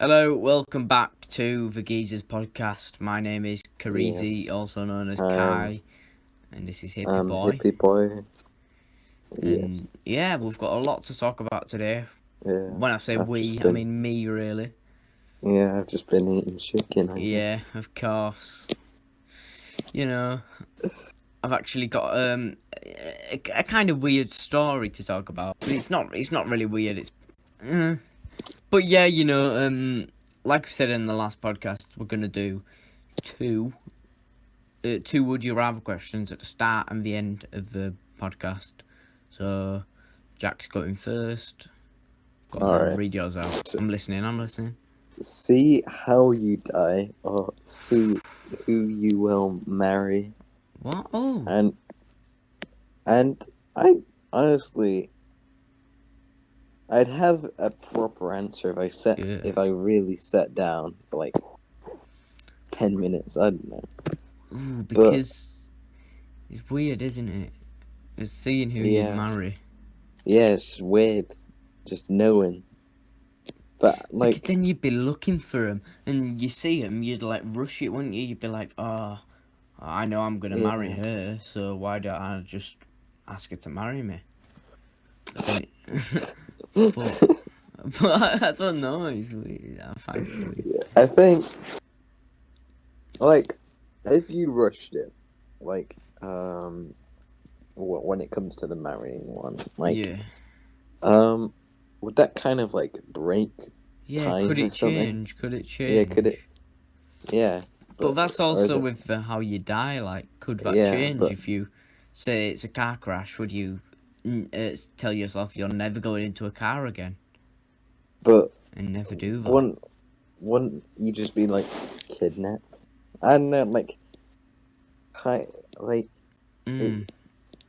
Hello, welcome back to the Geezers podcast. My name is Karizi, Yes. also known as Um, Kai, and this is Hippie Boy. Hippie Boy. And Yes. yeah, we've got a lot to talk about today. Yeah. When I say I've just we, I been. mean me, really. Yeah, I've just been eating chicken, I Yeah, guess. of course. You know, I've actually got a kind of weird story to talk about, but it's not really weird. But yeah, like I said in the last podcast, we're gonna do two two would you rather questions at the start and the end of the podcast. So Jack's going first. Go on All then, right. read yours out. So, I'm listening. see how you die, or see who you will marry, What? Oh. and I honestly, I'd have a proper answer Yeah. if I really sat down for like 10 minutes. I don't know, Ooh, but because it's weird, isn't it? It's seeing who you'd yeah, marry. yeah, it's weird, just knowing. But Because like, then you'd be looking for him, and you see him, you'd like rush it, wouldn't you? You'd be like, oh, I know I'm gonna marry yeah. her, so why don't I just ask her to marry me? Then but but I don't know. It's weird. I find it weird. I think, like, if you rushed it, like, when it comes to the marrying one, like, Yeah. would that kind of like break Yeah, could time or it something? change? Could it Yeah, could it? change? Yeah, But but that's or is also it? with how you die. Like, could that Yeah, change but if you say it's a car crash? Would you tell yourself you're never going into a car again but and never do that? wouldn't you just be like kidnapped? I don't know, like, hi, like Mm. it,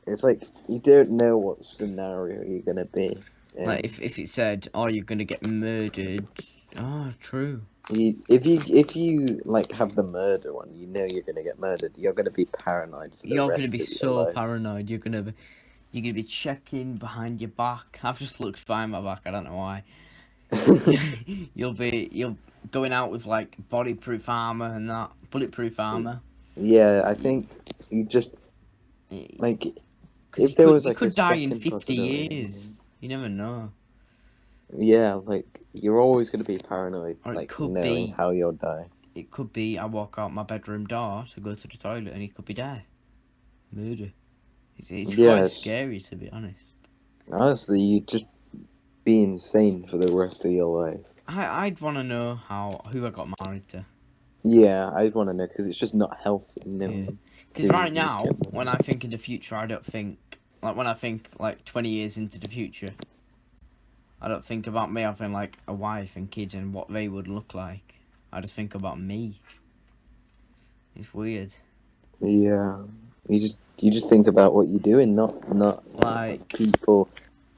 it's like you don't know what scenario you're gonna be Like, in. if it said, "Oh, you're gonna get murdered." Oh, true. If you like have the murder one, you know you're gonna get murdered. You're gonna be paranoid for the You're gonna be rest of your so life. paranoid. You're gonna be checking behind your back. I've just looked behind my back. I don't know why. You'll going out with like bodyproof armor and that bulletproof armor. Yeah, I think you just like Because if there was you like a could die in second 50 possibility. years. You never know. Yeah, like you're always gonna be paranoid, Or like knowing how you'll die. it could be I walk out my bedroom door to go to the toilet and he could be there. Murder. It's quite Yes, scary, to be honest. honestly, you just be insane for the rest of your life. I'd want to know who I got married to. Yeah, I'd want to know because it's just not healthy Yeah. knowing Because who right you'd now, get when married. I think in the future, I don't think like when I think like 20 years into the future, I don't think about me having like a wife and kids and what they would look like. I just think about me. It's weird. Yeah, you just think about what you're doing, not Like, people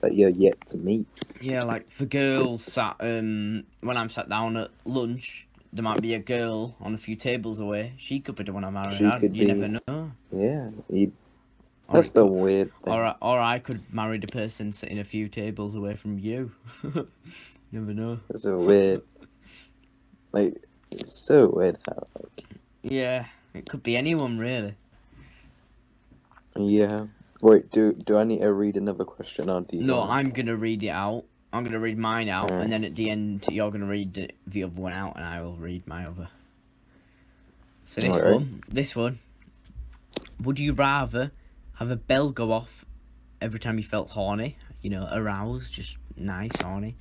that you're yet to meet. yeah, like the girl sat when I'm sat down at lunch, there might be a girl on a few tables away. She could be the one I marry. She could You never be, know. yeah. Or That's it the could, weird thing. or I could marry the person sitting a few tables away from you. Never know. That's a weird, like, it's so weird how, like, Yeah, it could be anyone really. yeah. Wait, do I need to read another question, or do you No, want I'm gonna read it out. I'm gonna read mine out, to? and then at the end you're gonna read the other one out, and I will read my other. So Alright. this one. Would you rather have a bell go off every time you felt horny? You know, aroused, just nice horny,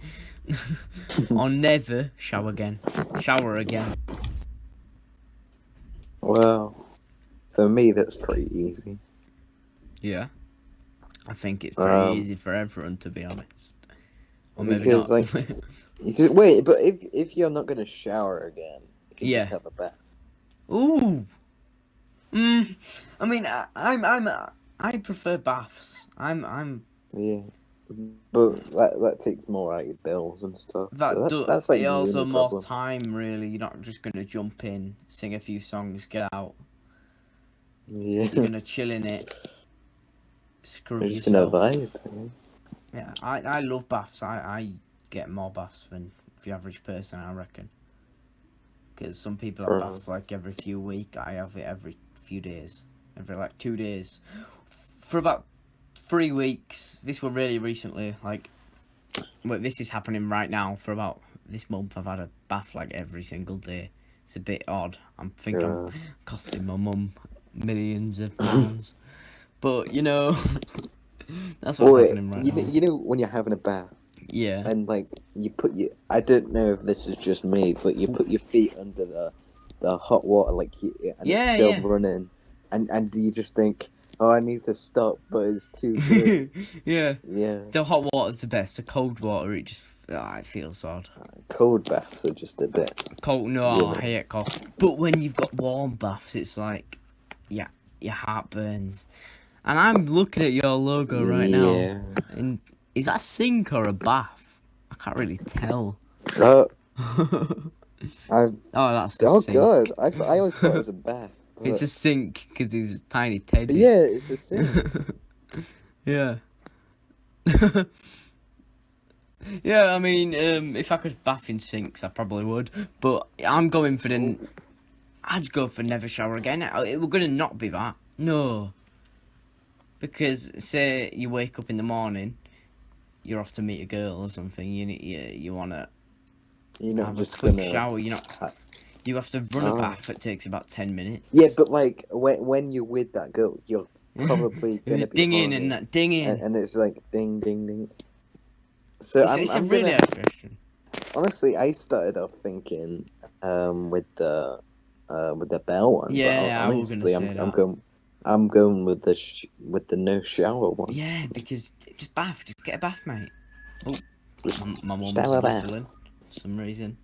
or never shower again? Shower again. Well, for me, that's pretty easy. Yeah, I think it's pretty Um, easy for everyone, to be honest. Or maybe because not. like, you just wait, but if you're not gonna shower again, you can just Yeah. have a bath. Ooh. I mean, I prefer baths. Yeah, but that takes more out of your bills and stuff. So That do that's like it the also only more problem. time really. You're not just gonna jump in, sing a few songs, get out. Yeah, You're gonna chill in it, scrub you're just gonna yourself. vibe. Yeah, I love baths. I get more baths than the average person, I reckon. Because some people have Uh-huh. baths like every few weeks. I have it every few days, every like 2 days, for about 3 weeks. This were really recently, like, well, this is happening right now. For about this month, I've had a bath like every single day. It's a bit odd. I think I'm costing my mum millions of pounds, but you know, that's what's happening right now. You know when you're having a bath Yeah. and like you put your, I don't know if this is just me, but you put your feet under the hot water, like and Yeah, it's still yeah. running, and do you just think, oh, I need to stop, but it's too good. Yeah. Yeah, The hot water's the best. The cold water, it just it feels odd. cold baths are just a bit. Cold, no, You know. I hate cold. But when you've got warm baths, it's like, yeah, your heart burns. And I'm looking at your logo right now, Yeah. and is that a sink or a bath? I can't really tell. Oh, Oh, I that's a oh sink. god, I always thought it was a bath. But... It's a sink because he's a tiny teddy. yeah, it's a sink. Yeah. Yeah, I mean, if I could bath in sinks, I probably would. But I'm going for the. I'd go for never shower again. We're gonna not be that. No. Because say you wake up in the morning, you're off to meet a girl or something. You wanna You're not have just a quick gonna. shower. You have to run a bath. It takes about 10 minutes. Yeah, but like when you're with that girl, you're probably gonna be ding in horny, and that ding in. and it's like ding ding ding. So It's a I'm really gonna, hard question. honestly, I started off thinking with the bell one. Yeah, but I was gonna honestly, say that. I'm going with the no shower one. Yeah, because just bath, just get a bath, mate. Oh, my Just mum's have a bath. whistling for some reason.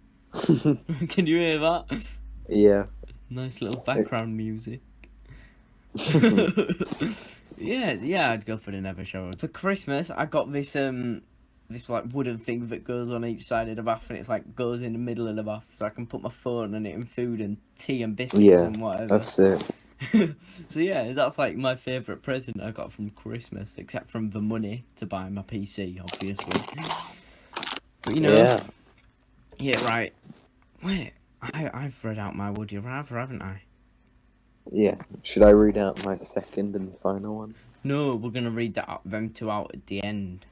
Can you hear that? Yeah. Nice little background music. Yeah, I'd go for the never shower. For Christmas, I got this this like wooden thing that goes on each side of the bath, and it's like goes in the middle of the bath, so I can put my phone on it and food and tea and biscuits Yeah, and whatever. that's it. So yeah, that's like my favourite present I got from Christmas, except from the money to buy my PC, obviously. But you know, yeah, right. Wait, I've read out my would you rather, haven't I? Yeah. Should I read out my second and final one? No, we're gonna read them two out at the end.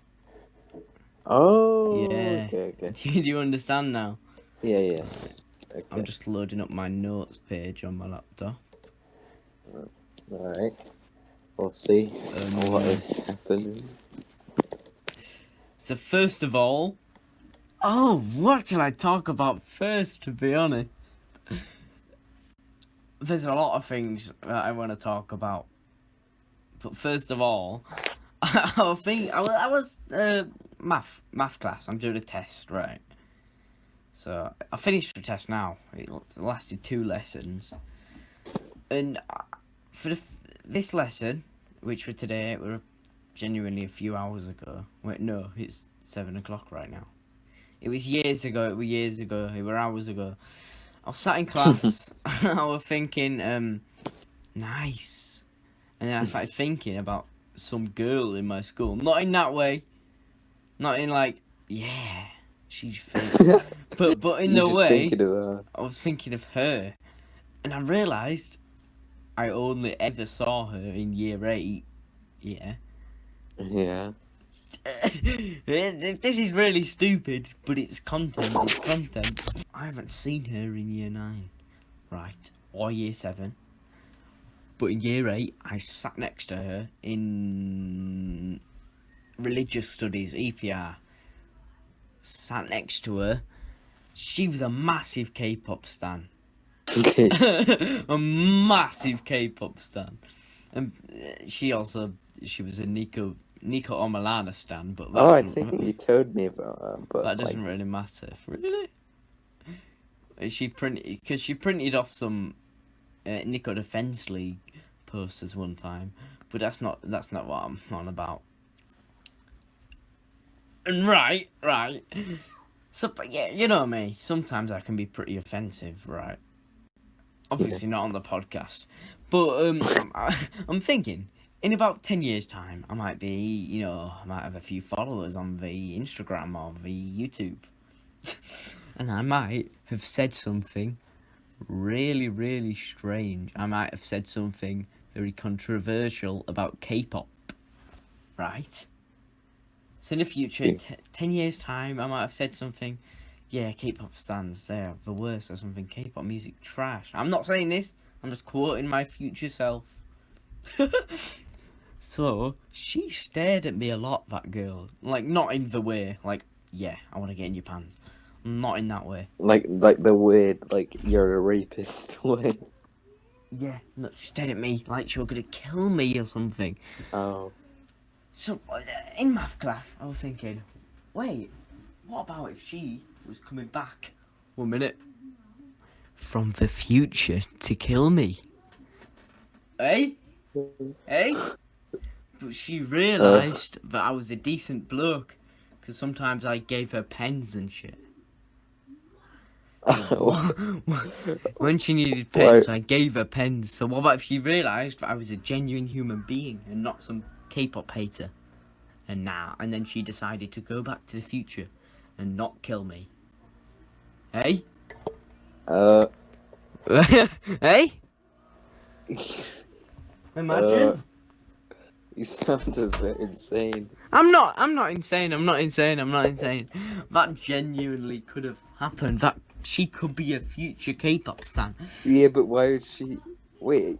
Oh. Yeah. Okay. Do you understand now? Yeah. Okay. I'm just loading up my notes page on my laptop. All right. We'll see what is happening. So first of all, what should I talk about first? To be honest, there's a lot of things that I want to talk about. But first of all, I was math class. I'm doing a test, right? So I finished the test now. It lasted 2 lessons, and for this lesson, which for today, were genuinely a few hours ago. Wait, no, it's 7 o'clock right now. It was years ago. It were hours ago. I was sat in class. I was thinking, nice, and then I started thinking about some girl in my school. Not in that way. Not in like, yeah, she's fake. but in the way, I was thinking of her, and I realised I only ever saw her in year 8. Yeah. Yeah. This is really stupid, but it's content. It's content. I haven't seen her in year 9, right, or year 7. But in year 8, I sat next to her in religious studies, EPR. Sat next to her. She was a massive K-pop stan. Okay. A massive K-pop stan. And she was a Nico Omalana stan, but that I think you told me about that, but that doesn't really matter. Really? She printed off some Nico Defense League posters one time, but that's not what I'm on about. And right. So, but yeah, you know me. Sometimes I can be pretty offensive, right? Obviously not on the podcast, but I'm thinking in about 10 years' time, I might have a few followers on the Instagram or the YouTube. And I might have said something really, really strange. I might have said something very controversial about K-pop, right? So in the future, Yeah. 10 years' time, I might have said something, yeah, K-pop stands, they're the worst or something, K-pop music trash. I'm not saying this, I'm just quoting my future self. So, she stared at me a lot, that girl. Like, not in the way, like, yeah, I want to get in your pants. Not in that way. Like the weird, like, you're a rapist way. Yeah, no, she stared at me like she was going to kill me or something. Oh. So, in math class, I was thinking, wait, what about if she was coming back 1 minute from the future to kill me? Eh? Eh? But she realised that I was a decent bloke, because sometimes I gave her pens and shit. When she needed pens, I gave her pens. So what about if she realised that I was a genuine human being and not some K-pop hater? And then she decided to go back to the future and not kill me. Hey? Hey? Imagine. You sound a bit insane. I'm not insane. That genuinely could have happened. That she could be a future K-pop stan. Yeah, but why would she... Wait.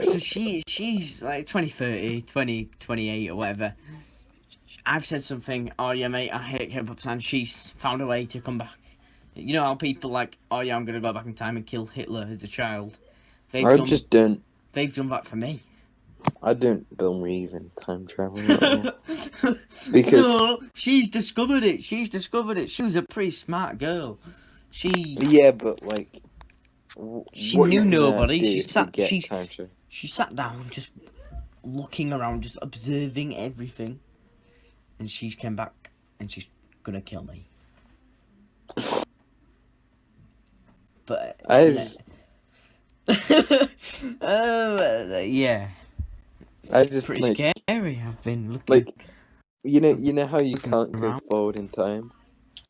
So she's like 2030, 2028 or whatever. I've said something, oh yeah mate, I hate K-pop stan. She's found a way to come back. You know how people like, oh yeah, I'm going to go back in time and kill Hitler as a child. They've done that for me. I don't believe in time travel at all. Because... No, she's discovered it. She was a pretty smart girl. Yeah, but like... She knew nobody. She sat down just looking around, just observing everything. And she came back and she's gonna kill me. But yeah. It's pretty scary. I've been looking. Like, you know how you can't go forward in time?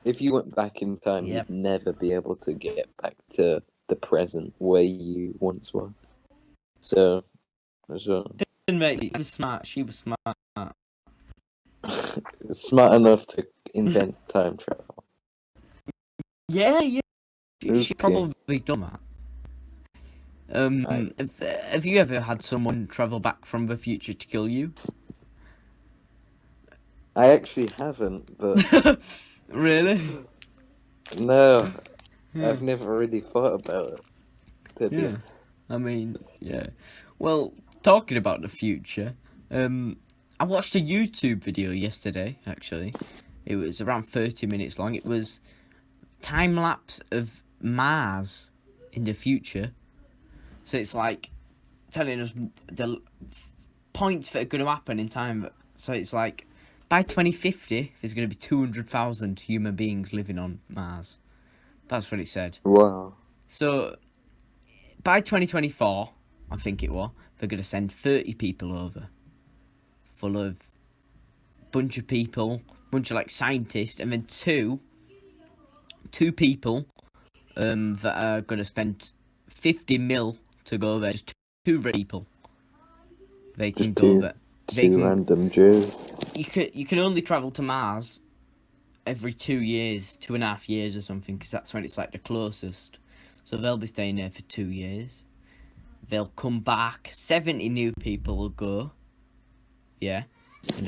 If you went back in time, you'd never be able to get back to the present where you once were. So. Mate, she was smart. She was smart. Smart enough to invent time travel. Yeah. She probably done that. Have you ever had someone travel back from the future to kill you? I actually haven't, but... Really? No, I've never really thought about it. To be honest. I mean, yeah. Well, talking about the future, I watched a YouTube video yesterday, actually. It was around 30 minutes long. It was time-lapse of Mars in the future. So it's like telling us the points that are going to happen in time. So it's like by 2050, there's going to be 200,000 human beings living on Mars. That's what it said. Wow. So by 2024, I think it was, they're going to send 30 people over. Full of bunch of people, bunch of like scientists, and then two people that are going to spend 50 mil to go there. Just two people. They can go there. Random Jews. You can only travel to Mars every 2 years, 2.5 years or something, because that's when it's like the closest. So they'll be staying there for 2 years. They'll come back. 70 new people will go. Yeah, and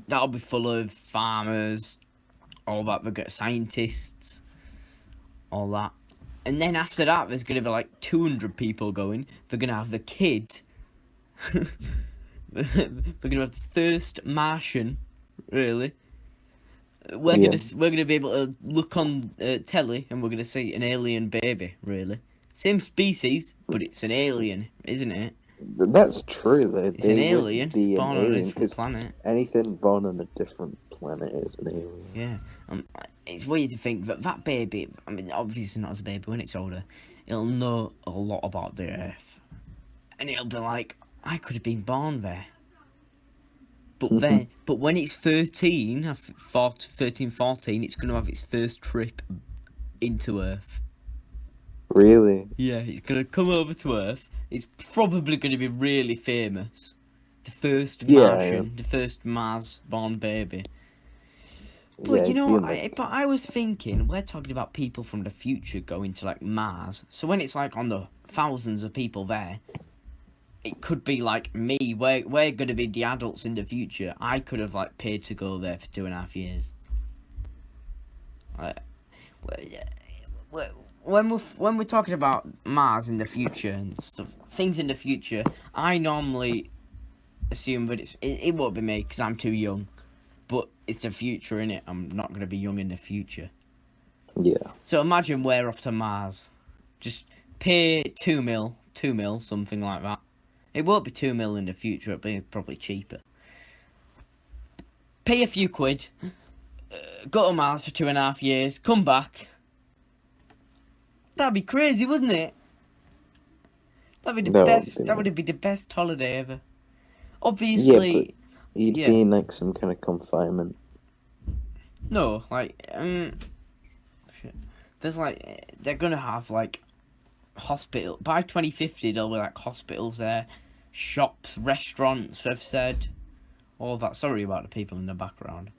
that'll be full of farmers, all that. They'll get scientists, all that. And then after that, there's gonna be like 200 people going. They're gonna have the kid. We're gonna have the first Martian, really. We're gonna be able to look on telly and we're gonna see an alien baby, really. Same species, but it's an alien, isn't it? That's true. It's an alien born on a different planet. Anything born on a different planet is an alien. Yeah, it's weird to think that baby. I mean, obviously not as a baby. When it's older, it'll know a lot about the Earth, and it'll be like, I could have been born there. But when it's 13, 14, it's going to have its first trip into Earth. Really? Yeah, it's going to come over to Earth. It's probably going to be really famous. The first Martian, the first Mars-born baby. But Yeah, you know, it'd be like, but I was thinking, we're talking about people from the future going to like Mars. So when it's like on the thousands of people there, it could be like me. We're gonna be the adults in the future. I could have like paid to go there for 2.5 years. When we're talking about Mars in the future and stuff, things in the future, I normally assume that it won't be me because I'm too young. But it's the future, innit? I'm not gonna be young in the future. yeah. So imagine we're off to Mars. Just pay 2 mil, something like that. It won't be 2 mil in the future, it'll be probably cheaper. Pay a few quid, go to Mars for 2.5 years, come back. That'd be crazy, wouldn't it? That'd be the best. That would be the best holiday ever. Obviously. Yeah, but you'd be in like some kind of confinement. No, like shit. There's like they're gonna have like hospital by 2050. There'll be like hospitals there, shops, restaurants. They've said all that. Sorry about the people in the background,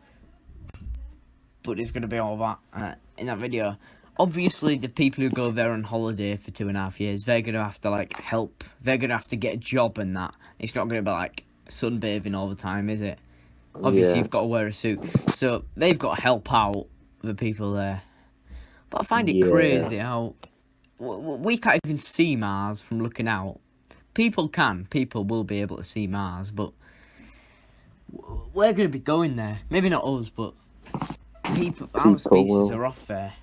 but there's gonna be all that in that video. Obviously, the people who go there on holiday for 2.5 years, they're gonna have to like help. They're gonna have to get a job and that. It's not gonna be like sunbathing all the time, is it? Obviously, you've got to wear a suit, so they've got to help out the people there. But I find it crazy how we can't even see Mars from looking out. People will be able to see Mars, but we're going to be going there. Maybe not us, but our species are off there.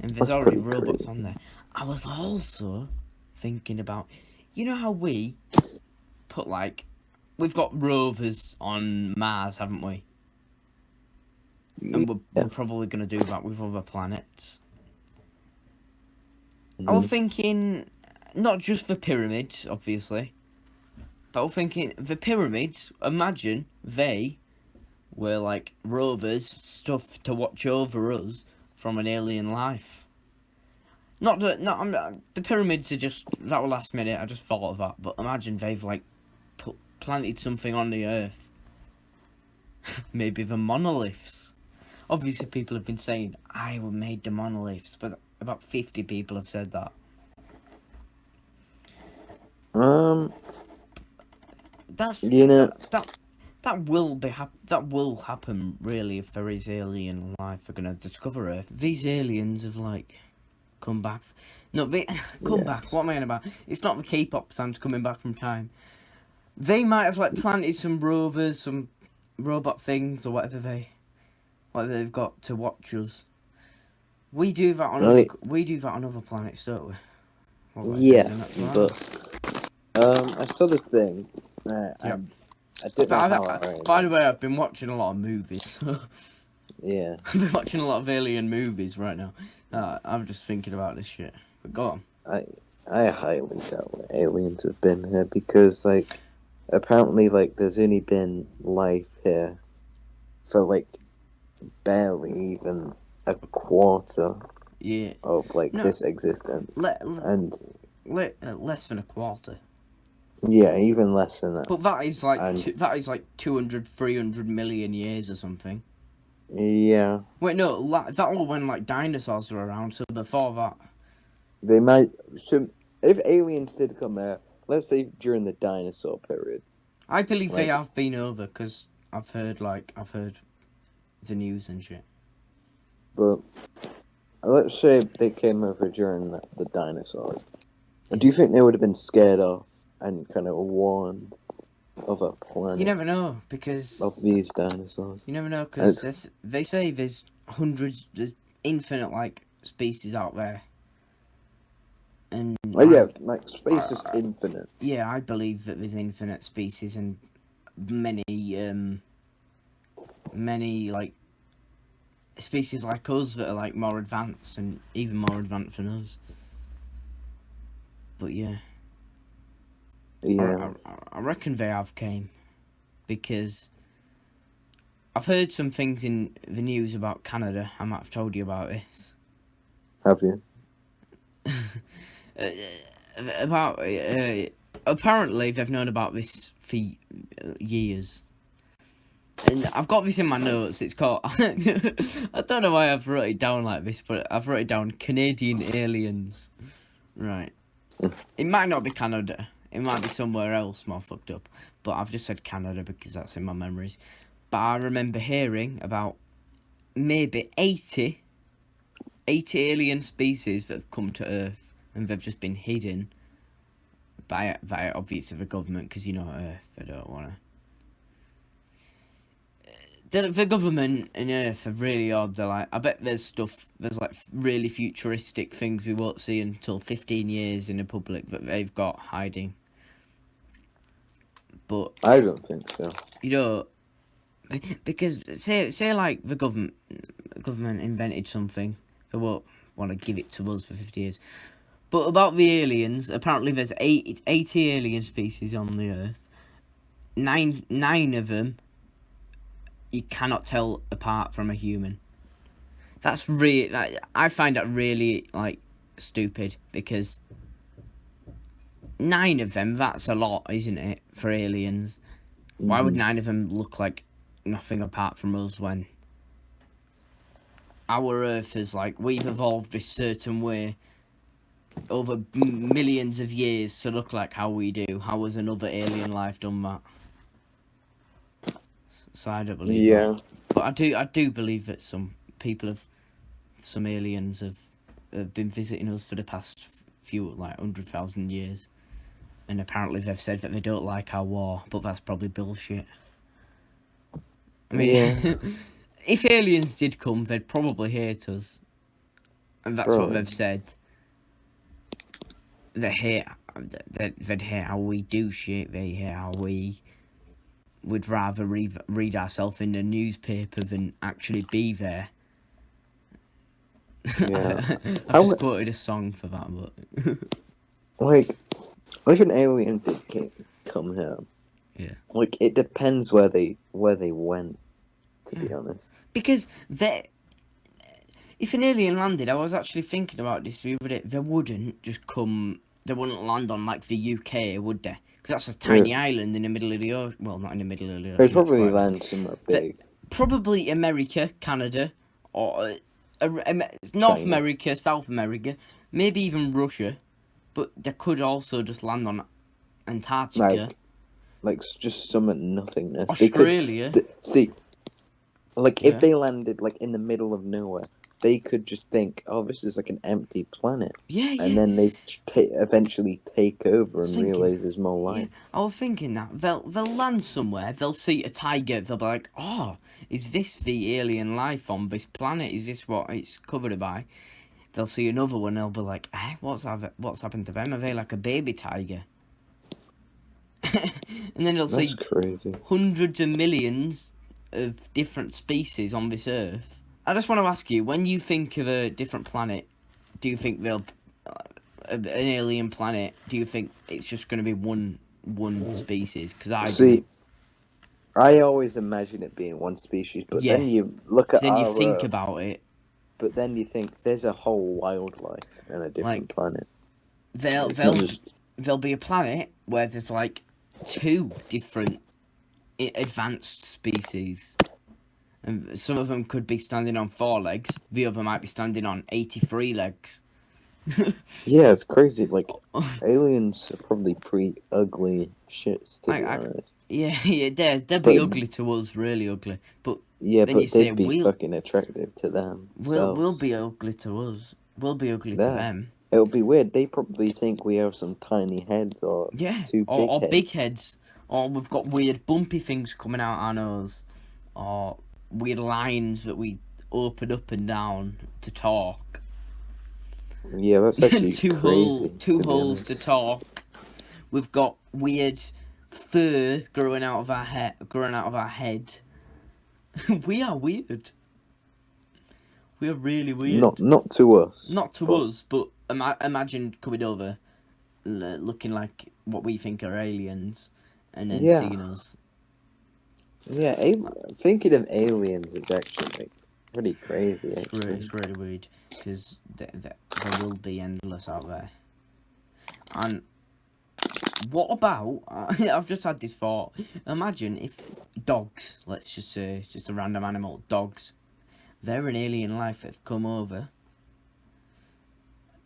And there's already robots on there. I was also thinking about, you know how we put like, we've got rovers on Mars, haven't we? And we're probably going to do that with other planets. I was thinking, not just the pyramids, obviously, but I was thinking the pyramids, imagine they were like rovers, stuff to watch over us from an alien life. The pyramids are just, that was last minute, I just thought of that, but imagine they've like planted something on the Earth. Maybe the monoliths. Obviously people have been saying, I made the monoliths, but about 50 people have said that. That's, you know, that will happen really if there is alien life. We're gonna discover Earth. These aliens have like come back. No, they come back. What am I on about? It's not the K-pop fans coming back from time. They might have like planted some rovers, some robot things, or whatever they've got to watch us. We do that on other planets, don't we? Yeah, but I saw this thing. I didn't know how by the way, I've been watching a lot of movies. Yeah. I've been watching a lot of alien movies right now. I'm just thinking about this shit. But go on. I highly doubt aliens have been here because, like, apparently, like, there's only been life here for, like, barely even a quarter of, like, this existence. Less than a quarter. Yeah, even less than that. But that is like 200, 300 million years or something. Yeah. Wait, no, that was when like dinosaurs were around. So before that, they might. So if aliens did come here, let's say during the dinosaur period, I believe they have been over because I've heard the news and shit. But let's say they came over during the dinosaurs. Do you think they would have been scared off and kind of warned of a planet? You never know because of these dinosaurs. You never know because they say there's infinite like species out there. And like space is infinite. Yeah, I believe that there's infinite species and many like species like us that are like more advanced and even more advanced than us. But yeah. I reckon they have came. because I've heard some things in the news about Canada. I might have told you about this. Have you? About apparently they've known about this for years. And I've got this in my notes. It's called... I don't know why I've wrote it down like this, but I've wrote it down Canadian aliens. Right. It might not be Canada. It might be somewhere else more fucked up. But I've just said Canada because that's in my memories. But I remember hearing about maybe 80 alien species that have come to Earth. And they've just been hidden by obviously the government, because, you know, Earth, they don't want to... The government and Earth are really odd. They're like, I bet there's like really futuristic things we won't see until 15 years in the public that they've got hiding. But I don't think so. You know, because say like the government invented something, they won't want to give it to us for 50 years. But about the aliens, apparently there's 80 alien species on the Earth. Nine of them you cannot tell apart from a human. That's really... I find that really, like, stupid, because 9 of them, that's a lot, isn't it, for aliens? Why would 9 of them look like nothing apart from us when our Earth is like... We've evolved this certain way over millions of years to look like how we do. How has another alien life done that? So I don't believe that. But I do believe that some aliens have been visiting us for the past few, like, 100,000 years. And apparently they've said that they don't like our war, but that's probably bullshit. I mean, if aliens did come, they'd probably hate us. And that's what they've said. They'd hate how we do shit, they hate how we... Would rather read ourselves in the newspaper than actually be there. Yeah. I've just quoted a song for that, but... Like, if an alien did come here, yeah, like, it depends where they went, to be honest. Because if an alien landed, I was actually thinking about this the other day, they wouldn't just come... They wouldn't land on, like, the UK, would they? Because that's a tiny island in the middle of the ocean. Well, not in the middle of the ocean. They'd probably land somewhere big. Probably America, Canada, or North China. America, South America, maybe even Russia. But they could also just land on Antarctica. Like just some nothingness. Australia. See, like, if they landed, like, in the middle of nowhere, they could just think, oh, this is like an empty planet. Yeah. And then they eventually take over and realise there's more life. Yeah, I was thinking that. They'll land somewhere, they'll see a tiger, they'll be like, oh, is this the alien life on this planet? Is this what it's covered by? They'll see another one, they'll be like, what's happened to them? Are they like a baby tiger? And then they'll see crazy. Hundreds of millions of different species on this Earth. I just want to ask you, when you think of a different planet, do you think they'll... an alien planet, do you think it's just going to be one species? Because I always imagine it being one species, but then you look at our think about it. But then you think there's a whole wildlife and a different planet. There'll be a planet where there's like 2 different advanced species. And some of them could be standing on 4 legs. The other might be standing on 83 legs. Yeah, it's crazy. Like, aliens are probably pretty ugly shits, to be honest. Yeah, they'd be ugly to us, really ugly. But they'd be fucking attractive to them. We'll be ugly to us. We'll be ugly to them. It'll be weird. They probably think we have some tiny heads or big heads. Or we've got weird bumpy things coming out our nose. Or weird lines that we open up and down to talk. Yeah, that's actually crazy. Two holes to talk. We've got weird fur growing out of our head. We are weird. We are really weird. Not to us. Not to us, but imagine coming over, looking like what we think are aliens, and then seeing us. Yeah, thinking of aliens is actually like pretty crazy. Actually, It's really weird because there will be endless out there. And what about? I've just had this thought. Imagine if dogs, let's just say, just a random animal, dogs, they're an alien life that's come over,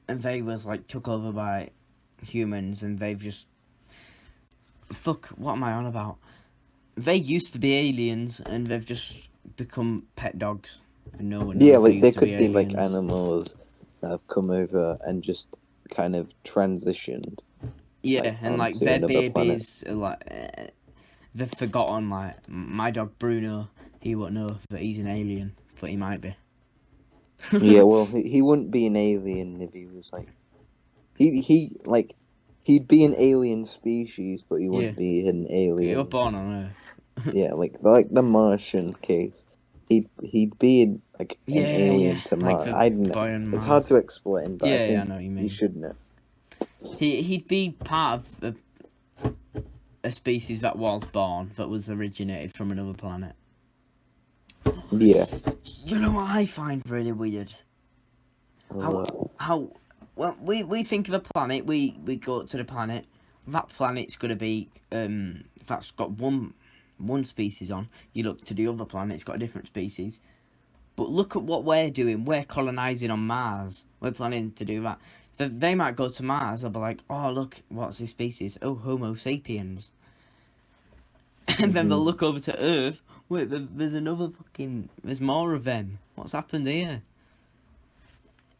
and they was like took over by humans, and they've just fuck. What am I on about? They used to be aliens, and they've just become pet dogs, and no one yeah, knows they like there used to be could be like aliens. animals that have come over and just kind of transitioned Yeah, like and like onto their another planet. babies are like they've forgotten. Like my dog Bruno, he won't know that he's an alien, but he might be. Yeah, well, he wouldn't be an alien if he was like he like he'd be an alien species, but he Yeah, wouldn't be an you're alien. born on Earth. Yeah, like the Martian case. He'd be like an Yeah, alien to like Mars. the I don't know. boy on It's hard Mars. to explain, but I Yeah, I think know what you you mean. should know. He'd be part of a species that was born, that was originated from another planet. Yes. You know what I find really weird? How well we think of a planet, we go to the planet. That planet's gonna be that's got one species on. You look to the other planet, it's got a different species. But look at what we're doing. We're colonizing on Mars. We're planning to do that. So they might go to Mars. They'll be like, "Oh, look, what's this species? Oh, Homo sapiens." And then they'll Mhm. look over to Earth. Wait, there's another fucking. There's more of them. What's happened here?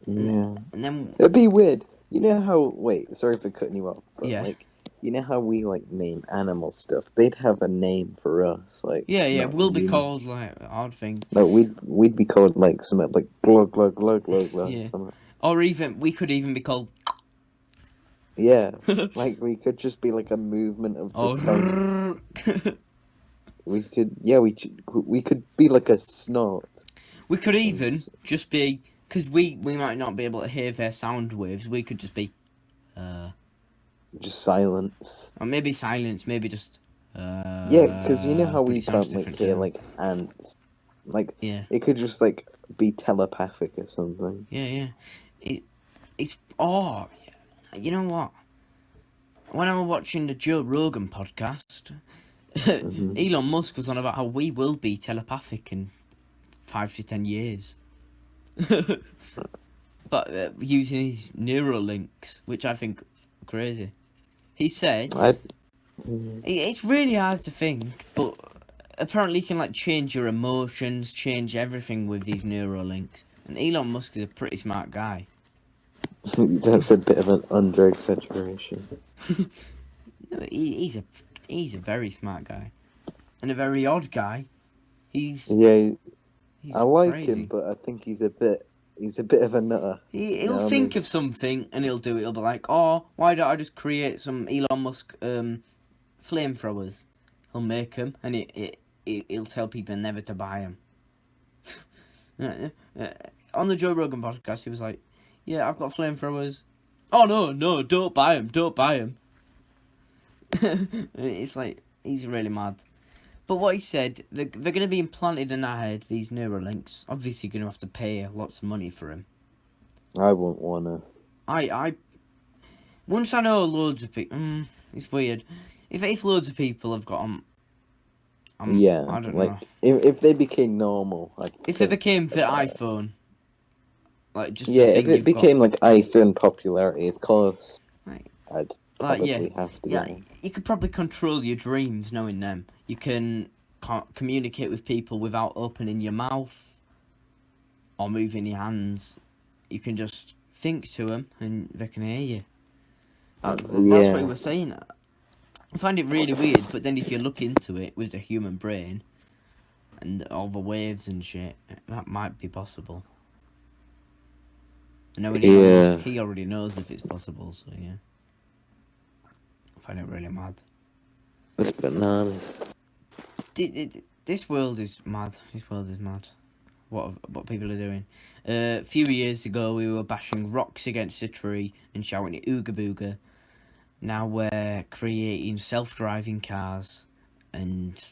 Yeah. And then It'd be weird. You know how? Wait, sorry for cutting you off, but yeah, like, you know how we like name animal stuff? They'd have a name for us, like yeah. not We'll be human. called like odd things. No, we'd be called like something like glug glug glug glug glug Yeah, something. or even we could even be called. Yeah, like we could just be like a movement of the tongue. Or We could, yeah, we could be like a snort. we could And even just be because we might not be able to hear their sound waves. We could just be just silence. or maybe silence. Maybe just Yeah, because you know how but we it sounds can't like different to hear them. like ants. Like Yeah, it could just like be telepathic or something. yeah. It's oh, you know what? When I was watching the Joe Rogan podcast, Hmm. Elon Musk was on about how we will be telepathic in 5 to 10 years. But using his Neuralinks, which I think crazy. He said I. it's really hard to think, but apparently you can like change your emotions, change everything with these Neuralinks. And Elon Musk is a pretty smart guy. That's a bit of an under exaggeration. No, he's a very smart guy, and a very odd guy. He's Yeah, he's I like crazy. him, but I think he's a bit of a nutter. He'll know what I think mean? of something and he'll do it. He'll be like, "Oh, why don't I just create some Elon Musk flamethrowers?" He'll make them, and he'll tell people never to buy them. On the Joe Rogan podcast, he was like, "Yeah, I've got flamethrowers." Oh no, don't buy them, don't buy them. It's like he's really mad. But what he said, they're going to be implanted in our head, these Neuralinks. Obviously, you're going to have to pay lots of money for them. I wouldn't wanna. Once I know loads of people, it's weird. If loads of people have got them, Yeah, I don't like know. if they became normal, I If they think became the about it. iPhone, like just Yeah, the if thing it you've got, became like iPhone popularity, of course, like, I'd yeah, probably have to get one. you could probably control your dreams knowing them. You can communicate with people without opening your mouth or moving your hands. You can just think to them and they can hear you. That's what he Yeah, was saying. I find it really weird, but then if you look into it with a human brain and all the waves and shit, that might be possible. And knowing Elon Musk, yeah, he already knows if it's possible, so yeah. I find it really mad. it's bananas. This world is mad. This world is mad. What people are doing. A few years ago, we were bashing rocks against a tree and shouting at Ooga Booga. Now we're creating self-driving cars and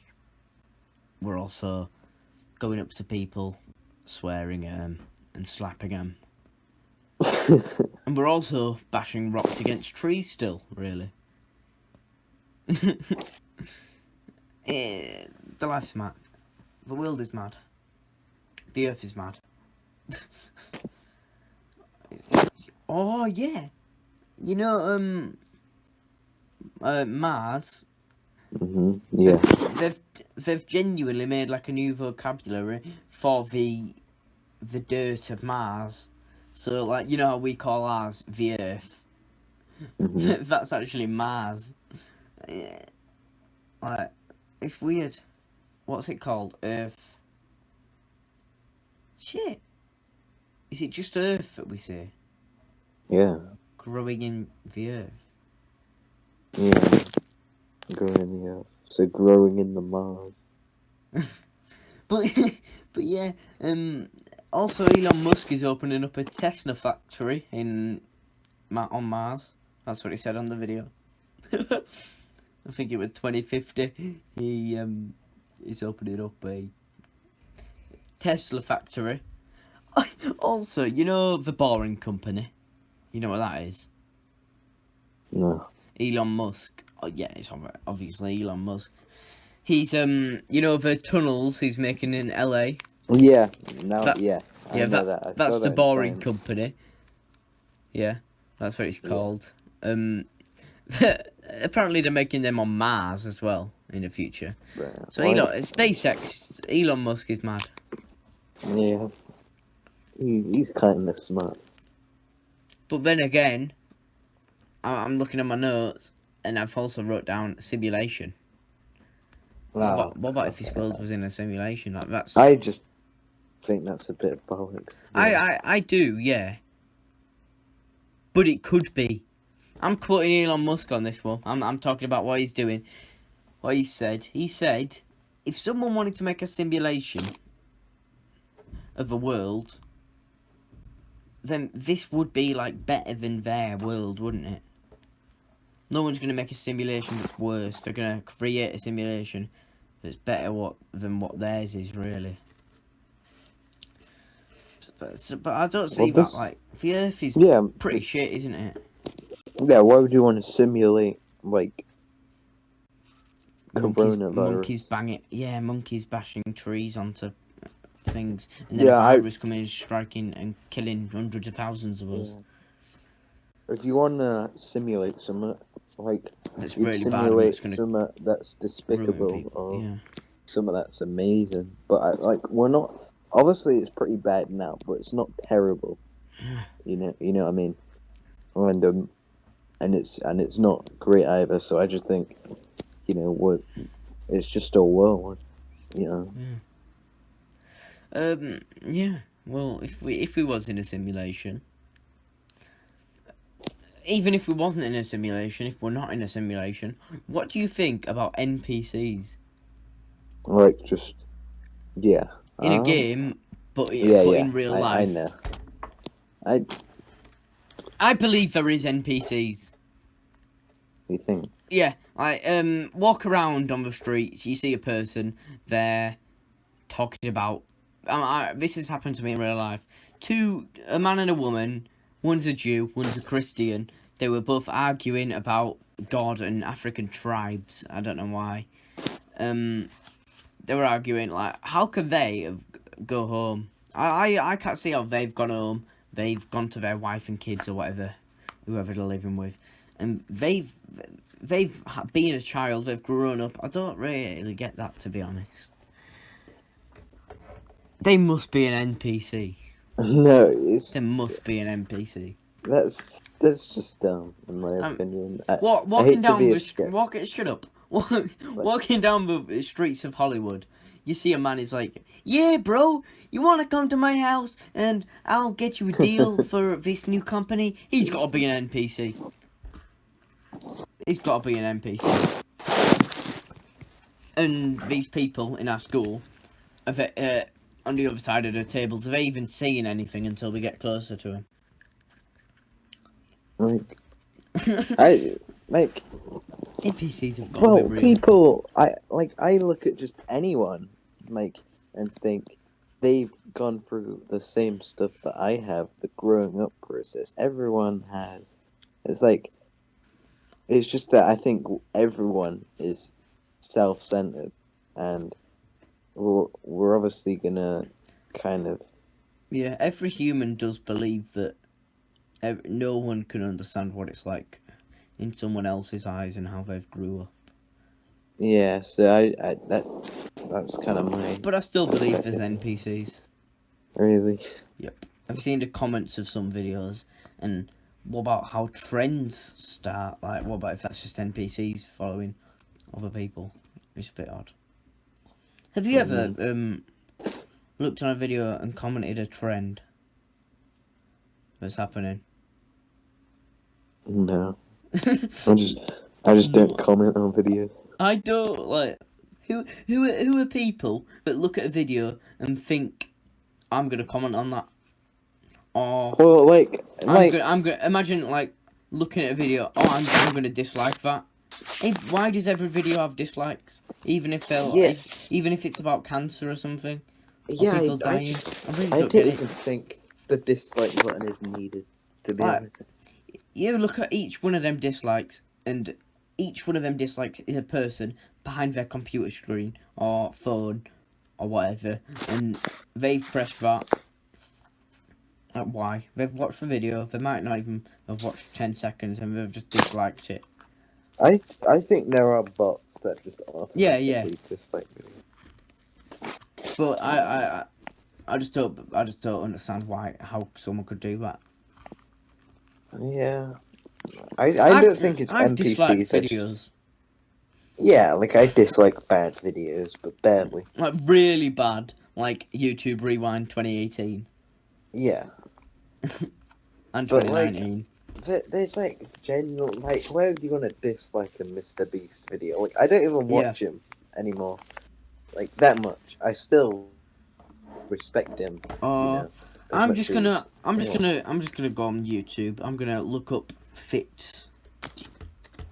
we're also going up to people, swearing at them and slapping them. And we're also bashing rocks against trees still, really. The life's mad. The world is mad. The earth is mad. Oh, yeah. You know, Mars. Yeah. They've genuinely made like a new vocabulary for the dirt of Mars. So, like, you know how we call ours the Earth? That's actually Mars. Yeah. Like, it's weird. What's it called? Earth. Shit. Is it just Earth that we say? Yeah. Growing in the Earth. Yeah. Growing in the Earth. So growing in the Mars. But yeah, also Elon Musk is opening up a Tesla factory on Mars. That's what he said on the video. I think it was 2050. He's opening up a Tesla factory. Also, you know the Boring Company. You know what that is? No. Elon Musk. Oh yeah, it's obviously Elon Musk. He's you know the tunnels he's making in LA. Yeah. Now. Yeah. I Yeah, know that. I that's saw the that in Boring Science. Company. Yeah, that's what it's called. Apparently they're making them on Mars as well in the future. Right. So SpaceX, Elon Musk is mad. Yeah. He's kind of smart. But then again, I'm looking at my notes, and I've also wrote down simulation. Wow. What about if this world was in a simulation? Like that's. I just think that's a bit of bollocks. I do, yeah. But it could be. I'm quoting Elon Musk on this one. I'm talking about what he's doing. What he said. He said, if someone wanted to make a simulation of a world, then this would be like better than their world, wouldn't it? No one's gonna make a simulation that's worse. They're gonna create a simulation that's better than what theirs is, really. But I don't see that, like, the Earth is pretty shit, isn't it? Yeah, why would you want to simulate, like, coronavirus? Monkeys bashing trees onto things, and then a virus coming and striking and killing hundreds of thousands of us. Yeah. If you want to simulate something, like, that's you'd really simulate bad, something that's despicable, or something that's amazing. But, we're not... Obviously, it's pretty bad now, but it's not terrible. You know what I mean? And it's not great either. So I just think, it's just a world, you know. Yeah. Well, if we was in a simulation, even if we wasn't in a simulation, if we're not in a simulation, what do you think about NPCs? Like, just in a game, but in real life. I know. I believe there is NPCs. You think? Yeah, walk around on the streets, you see a person there talking about. This has happened to me in real life. A man and a woman. One's a Jew, one's a Christian. They were both arguing about God and African tribes. I don't know why. They were arguing, like, how could they go home? I can't see how they've gone home. They've gone to their wife and kids or whatever, whoever they're living with, and they've been a child. They've grown up. I don't really get that, to be honest. They must be an NPC. No, there must be an NPC. That's just dumb, in my opinion. Walking down the streets of Hollywood, you see a man is like, yeah, bro, you want to come to my house and I'll get you a deal for this new company? He's got to be an NPC. He's got to be an NPC. And these people in our school, on the other side of the tables, have they even seen anything until we get closer to him? NPCs have got to be real. People, I look at just anyone and think they've gone through the same stuff that I have, the growing up process. Everyone has. It's like, it's just that I think everyone is self-centered, and we're obviously gonna kind of. Yeah, every human does believe that no one can understand what it's like in someone else's eyes and how they've grew up. Yeah, so that's kind of my. But I still believe there's perspective. NPCs. Really? Yep. Have you seen the comments of some videos? And what about how trends start? Like, what about if that's just NPCs following other people? It's a bit odd. Have you ever looked on a video and commented a trend that's happening? No. I just don't comment on videos. I don't like. Who are people that look at a video and think I'm gonna comment on that? Or Well, I'm gonna imagine like looking at a video. Oh, I'm gonna dislike that. Why does every video have dislikes? Even if even if it's about cancer or something, or yeah, people dying. I really I don't don't get even it. think the dislike button is needed, to be Like, honest. you look at each one of them dislikes, and each one of them dislikes is a person behind their computer screen or phone or whatever, and they've pressed that. Why? They've watched the video. They might not even have watched 10 seconds, and they've just disliked it. I think there are bots that just Yeah. dislike videos. But I just don't understand how someone could do that. Yeah. I don't think it's I've disliked NPCs. videos. Yeah, like I dislike bad videos, but badly. Like really bad, like YouTube Rewind 2018 Yeah. and But 2019. there's like genuine, like, where do you want to dislike a Mr. Beast video? Like, I don't even watch him anymore, like that much. I still respect him. I'm just gonna go on YouTube. I'm gonna look up Fitz.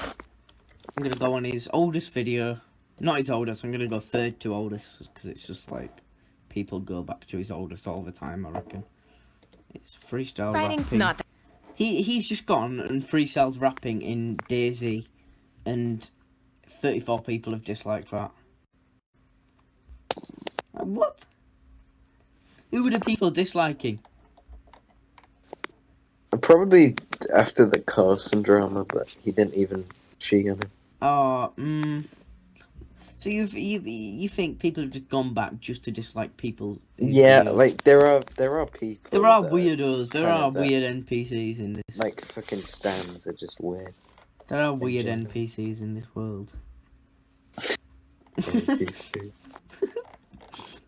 I'm gonna go on his oldest video, not his oldest. I'm gonna go third to oldest because it's just like people go back to his oldest all the time. I reckon it's freestyle rapping. Not. He's just gone and freestyled rapping in DayZ, and 34 people have disliked that. What? Who were the people disliking? Probably after the Carson drama, but he didn't even cheat on him. So you think people have just gone back just to dislike people? Yeah, like there are people. There are weirdos. There are weird NPCs in this. Like fucking stands are just weird. There are weird NPCs in this world.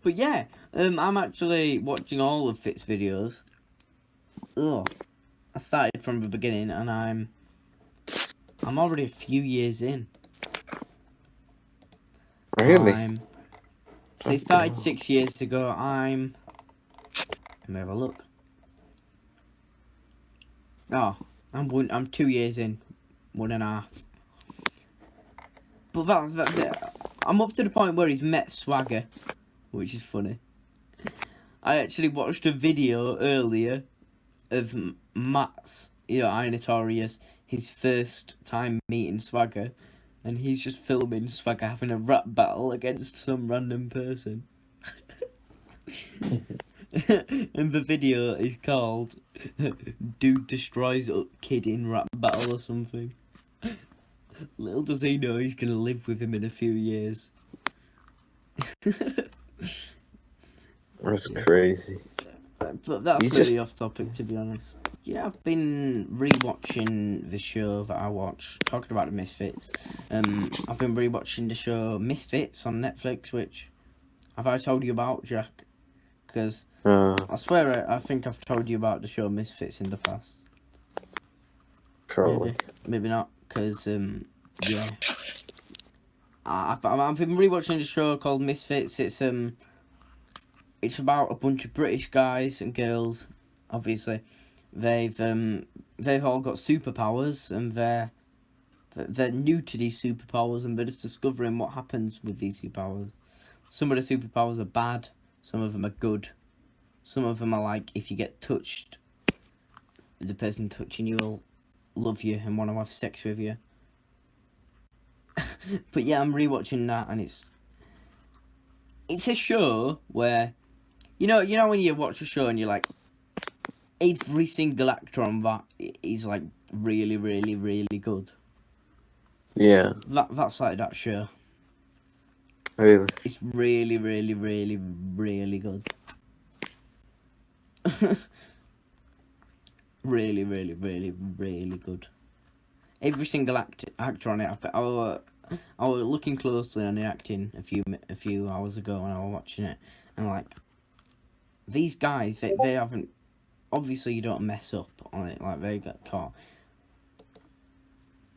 But yeah, I'm actually watching all of Fitz videos. I started from the beginning, and I'm already a few years in. Really? So he started 6 years ago. Let me have a look. Oh, I'm 2 years in, 1.5. But I'm up to the point where he's met Swagger, which is funny. I actually watched a video earlier of Matt's, Inotorious, his first time meeting Swagger, and he's just filming Swagger having a rap battle against some random person. And the video is called Dude Destroys Kid in Rap Battle or something. Little does he know he's gonna live with him in a few years. That's crazy. But that's really off topic, to be honest. Yeah, I've been rewatching the show that I watch, talking about the Misfits. I've been rewatching the show Misfits on Netflix, which have I told you about, Jack? Because I swear I think I've told you about the show Misfits in the past. Probably. Maybe not, because yeah. I've been rewatching the show called Misfits. It's about a bunch of British guys and girls. Obviously, they've all got superpowers, and they're new to these superpowers, and they're just discovering what happens with these superpowers. Some of the superpowers are bad. Some of them are good. Some of them are like, if you get touched, the person touching you will love you and want to have sex with you. But yeah, I'm rewatching that, and it's a show where, you know when you watch a show and you're like, every single actor on that is like really, really, really good. Yeah. That's like that show. Really. It's really, really, really, really good. Really, really, really, really good. Every single actor on it. I was looking closely on the acting a few hours ago when I was watching it, and like, these guys, they haven't. Obviously, you don't mess up on it. Like, they got caught.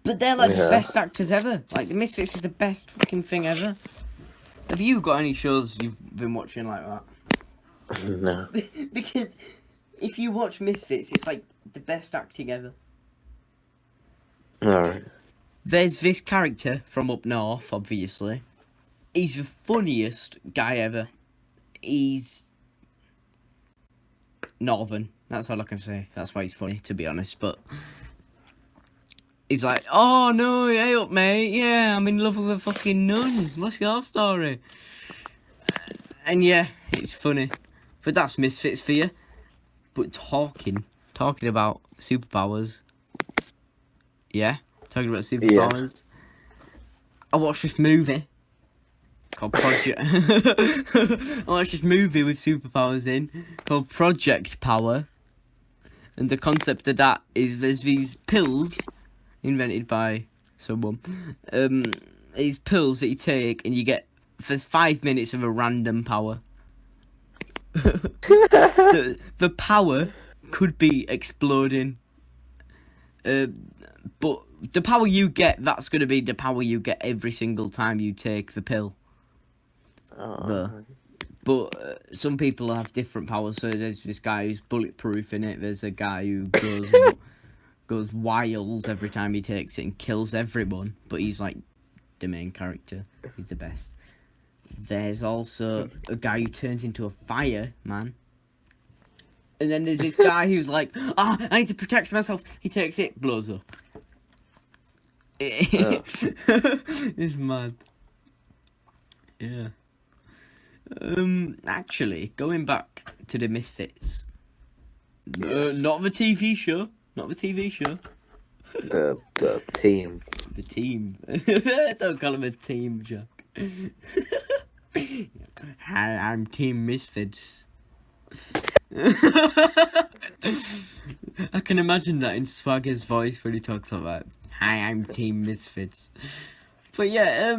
But they're like the best actors ever. Like, The Misfits is the best fucking thing ever. Have you got any shows you've been watching like that? No. Because if you watch Misfits, it's like the best acting ever. Alright. There's this character from up north, obviously. He's the funniest guy ever. He's northern. That's all I can say. That's why he's funny, to be honest. But he's like, oh no, hey up mate, yeah, I'm in love with a fucking nun. What's your story? And yeah, it's funny. But that's Misfits for you. But talking about superpowers. Yeah, talking about superpowers. Yeah. I watched this movie called Project. I watched this movie with superpowers in called Project Power. And the concept of that is there's these pills invented by someone. These pills that you take and you get, there's 5 minutes of a random power. the power could be exploding. But the power you get, that's going to be the power you get every single time you take the pill. But some people have different powers. So there's this guy who's bulletproof in it. There's a guy who goes wild every time he takes it and kills everyone. But he's like the main character. He's the best. There's also a guy who turns into a fireman. And then there's this guy who's like, I need to protect myself. He takes it, blows up. It's mad. Yeah. Actually, going back to the Misfits. Yes. Not the TV show. Not the TV show. The team. The team. Don't call him a team, Jack. Hi, I'm Team Misfits. I can imagine that in Swagger's voice when he talks like that. Hi, I'm Team Misfits. But yeah,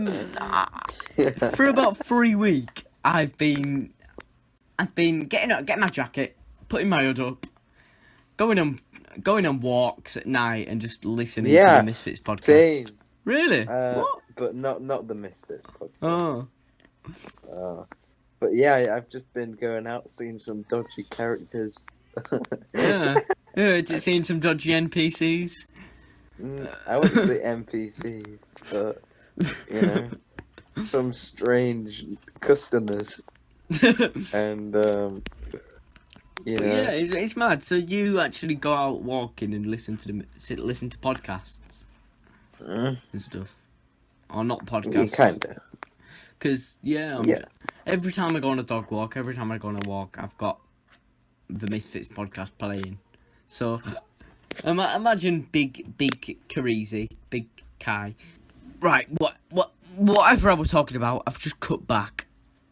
for about 3 weeks, I've been getting my jacket, putting my hood up, going on walks at night, and just listening to the Misfits podcast. Same. Really? What? But not the Misfits podcast. Oh. But yeah, I've just been going out, seeing some dodgy characters. Yeah. Seeing some dodgy NPCs. I wouldn't say NPCs, but you know, some strange customers. And you know. Yeah, it's mad. So you actually go out walking and listen to podcasts and stuff, or not podcasts? Yeah, kinda. Because every time I go on a dog walk, every time I go on a walk, I've got the Misfits podcast playing. So imagine big Carizi, big Kai. Right, whatever I was talking about, I've just cut back.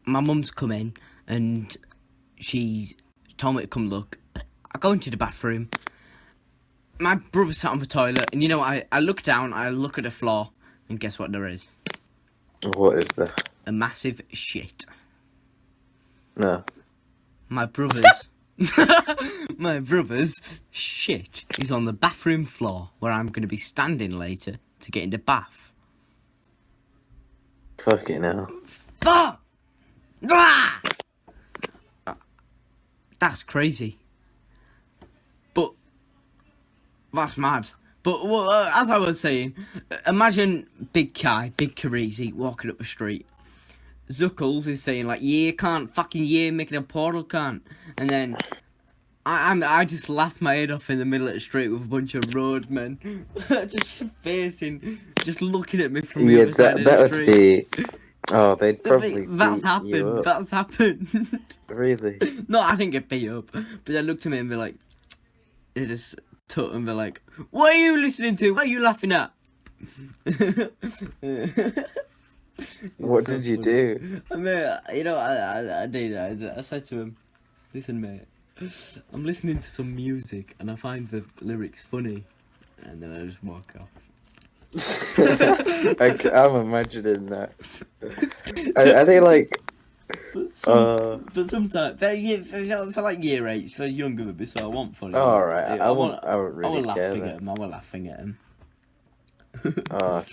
My mum's come in and she's told me to come look. I go into the bathroom. My brother sat on the toilet, and you know what? I look down, I look at the floor, and guess what there is? What is that? A massive shit. No. My brother's shit is on the bathroom floor where I'm going to be standing later to get in the bath. Fucking hell. Fuck! Ah! That's crazy. But that's mad. But as I was saying, imagine Big Kai, Big Carizi walking up the street. Zuckles is saying like, "Yeah, can't fucking yeah, making a portal can't," and then I just laughed my head off in the middle of the street with a bunch of roadmen, just looking at me from the Yeah, other side of that the would street. be. Oh, they'd probably That's beat you happened. up. That's happened. Really? No, I didn't get beat up, but they looked at me and be like, they just took and be like, "What are you listening to? What are you laughing at?" What did you do? I mean, you know, I did. I said to him, "Listen, mate, I'm listening to some music and I find the lyrics funny," and then I just walk off. I'm imagining that. Are they like? But sometimes for like year 8s, for younger than me, so I want funny. All right, I won't I really was care laughing then. at him. I was laughing at him.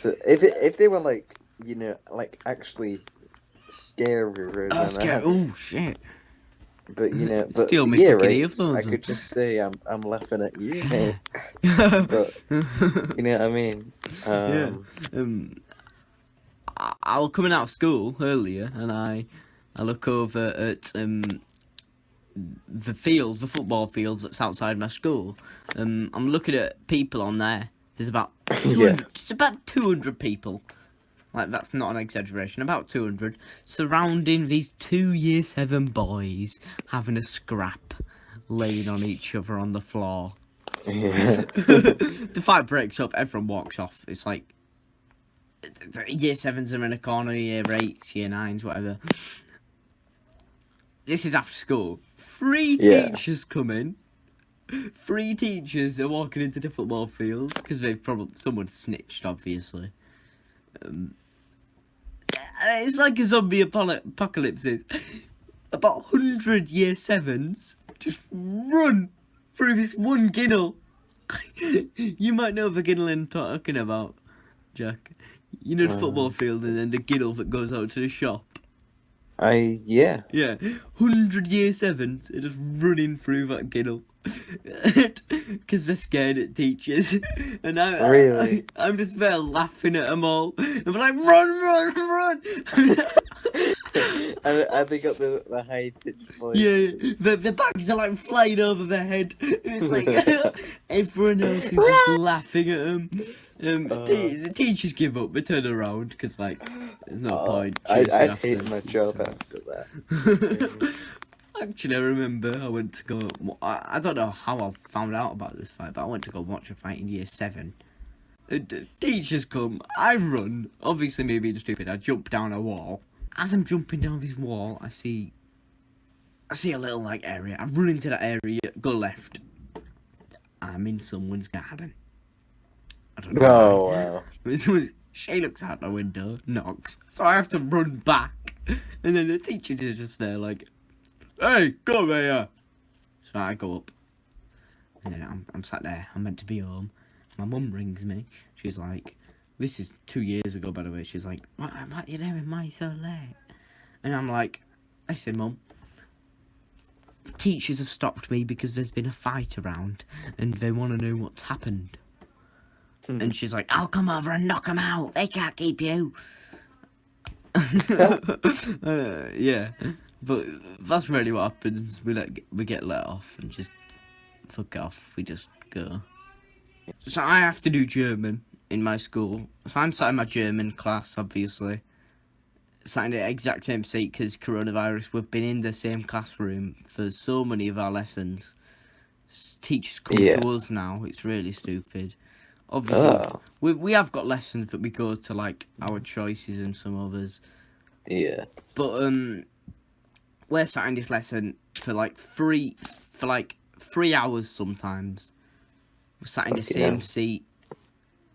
So if they were like, you know, like actually scary, Oh, scary. Oh shit. but you know, but Steal me year fucking 8s, earphones. I could just say I'm laughing at you, mate. But you know what I mean? Yeah. I was coming out of school earlier, and I look over at the field, the football field that's outside my school. I'm looking at people on there. There's about 200, just about 200 people. Like, that's not an exaggeration. About 200 surrounding these 2 year 7 boys having a scrap, laying on each other on the floor. Yeah. The fight breaks up. Everyone walks off. It's like year 7s are in a corner, year 8s, year 9s, whatever. This is after school. 3 teachers come in. 3 teachers are walking into the football field because someone snitched, obviously. It's like a zombie apocalypse. About 100 year 7s just run through this one ginnel. You might know the ginnel I'm talking about, Jack. You know the football field and then the ginnel that goes out to the shop. Yeah. Yeah, 100 year 7s are just running through that ginnel. Because they're scared at teachers. And I'm just there laughing at them all. And they're like, run! And they got the high pitched voice. Yeah, the bags are like flying over their head. And it's like, everyone else is just laughing at them. The teachers give up, they turn around because, like, there's no point. I'd hate my job after that. Actually, I remember I went to go. I don't know how I found out about this fight, but I went to go watch a fight in year 7. Teachers come, I run. Obviously, me being stupid, I jump down a wall. As I'm jumping down this wall, I see a little like area. I run into that area, go left. I'm in someone's garden. I don't know. Oh wow. She looks out the window, knocks, so I have to run back, and then the teachers are just there like, "Hey, come here!" So I go up, and then I'm sat there. I'm meant to be home. My mum rings me. She's like, "This is 2 years ago, by the way." She's like, "What are you doing? Why are you so late?" And I'm like, "I said, Mum, teachers have stopped me because there's been a fight around, and they want to know what's happened." And she's like, "I'll come over and knock them out. They can't keep you." Yeah, but that's really what happens. We get let off and just fuck off. We just go. So I have to do German in my school. So I'm sat in my German class, obviously. Sat in the exact same seat because coronavirus. We've been in the same classroom for so many of our lessons. Teachers come to us now. It's really stupid. Obviously, we have got lessons that we go to, like our choices and some others. Yeah. But we're sat in this lesson for like 3 hours sometimes. We're sat in the same seat.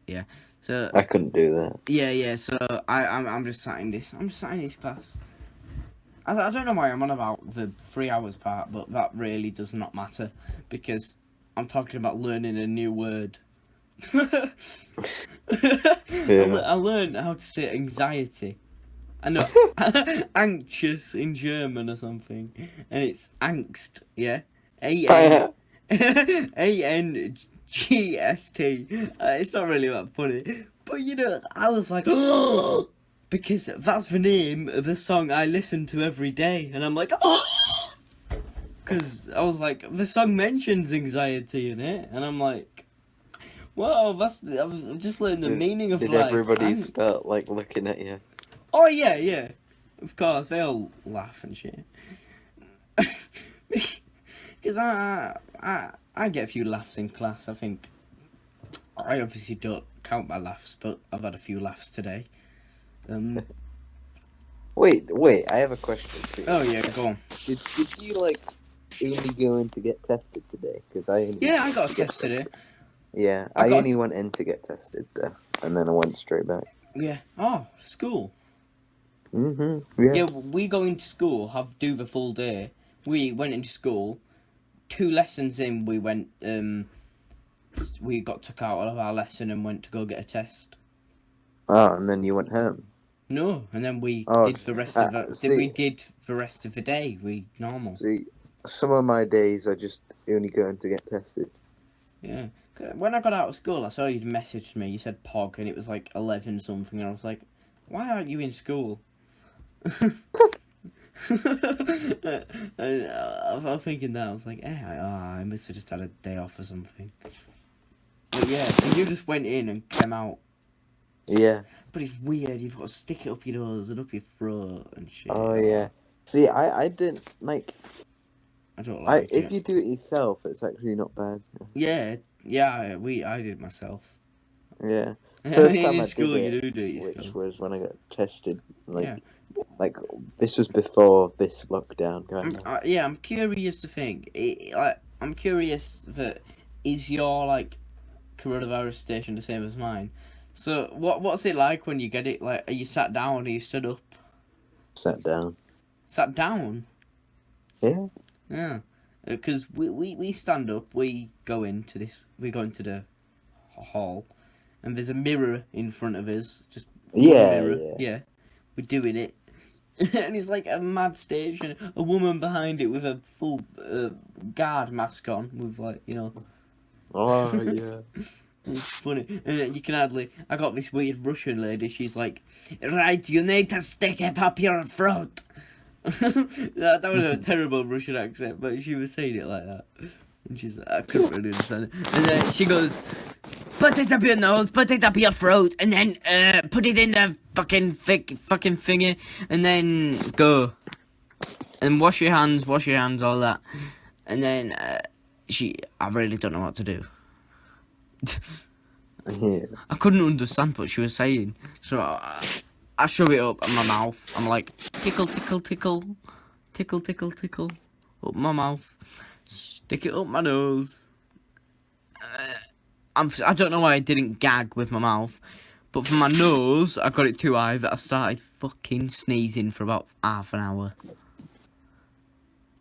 Yeah. So I couldn't do that. Yeah. So I'm just sat in this. Class. I don't know why I'm on about the 3 hours part, but that really does not matter because I'm talking about learning a new word. I learned how to say anxiety. I know anxious in German or something, and it's angst. Yeah, angst. It's not really that funny, but you know, I was like, oh, because that's the name of the song I listen to every day, and I'm like, oh, because I was like, the song mentions anxiety in it, and I'm like, wow, I'm just learning the meaning of Did life. everybody start like looking at you? Oh yeah, of course they all laugh and shit. Because I get a few laughs in class. I think I obviously don't count my laughs, but I've had a few laughs today. Wait, I have a question for you. Oh yeah, go on. Did you like only go in to get tested today? Because I got a test today. Yeah, I only went in to get tested though, and then I went straight back. Yeah. Oh, school. Yeah. Yeah, we go into school, do the full day. We went into school. 2 lessons in, we went. We got took out of our lesson and went to go get a test. Oh, and then you went home. No, and then we did the rest of it. We did the rest of the day. We normal. See, some of my days I just only go in to get tested. Yeah. When I got out of school, I saw you'd messaged me. You said POG, and it was like 11 something, and I was like, "Why aren't you in school?" And I was thinking that I was like, I must have just had a day off or something. But yeah, so you just went in and came out. Yeah. But it's weird. You've got to stick it up your nose and up your throat and shit. Oh yeah. See, I didn't like. I don't like it. If you do it yourself, it's actually not bad. Yeah. I did myself. Yeah. First time I school, did you do it, which yourself. was when I got tested. Like this was before this lockdown kind of. I'm curious to think. I'm curious that is your like coronavirus station the same as mine? So what's it like when you get it? Like, are you sat down or are you stood up? Sat down. Sat down? Yeah. Yeah. Because we stand up, we go into the hall, and there's a mirror in front of us. Just one mirror. Yeah. We're doing it. And it's like a mad stage, and a woman behind it with a full guard mask on, with like, you know. Oh yeah. It's funny, and then you can hardly. I got this weird Russian lady. She's like, "Right, you need to stick it up your throat." that was a terrible Russian accent, but she was saying it like that, and she's like, I couldn't really understand it. And then she goes, "Put it up your nose, put it up your throat, and then put it in the fucking thingy, and then go, and wash your hands, all that." And then I really don't know what to do. Yeah. I couldn't understand what she was saying, so I shove it up in my mouth. I'm like, tickle, tickle, tickle, tickle, tickle, tickle, up my mouth, stick it up my nose. I don't know why I didn't gag with my mouth, but for my nose, I got it too high that I started fucking sneezing for about half an hour.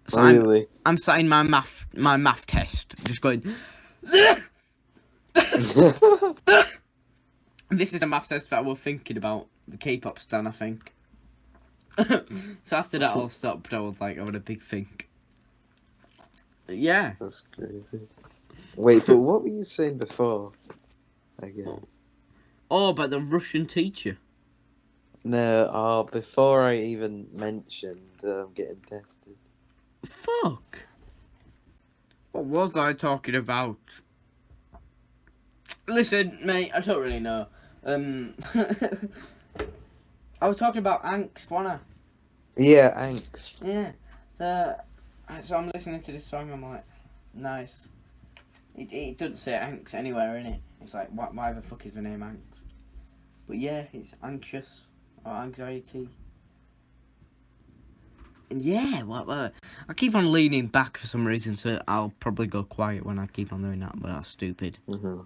So Really? I'm sat in my math test, just going. This is the math test that I was thinking about. The K-pop's done, I think. So after that, I'll stop. But I was like, I had a big think. Yeah. That's crazy. Wait, but what were you saying before? Again. Oh, about the Russian teacher. No, before I even mentioned getting tested. Fuck. What was I talking about? Listen, mate, I don't really know. I was talking about angst, wasn't I? Yeah, angst. Yeah. So I'm listening to this song, I'm like, nice. It doesn't say angst anywhere in it. It's like, why the fuck is the name angst? But yeah, it's anxious or anxiety. And yeah, what? I keep on leaning back for some reason, so I'll probably go quiet when I keep on doing that, but that's stupid. Hold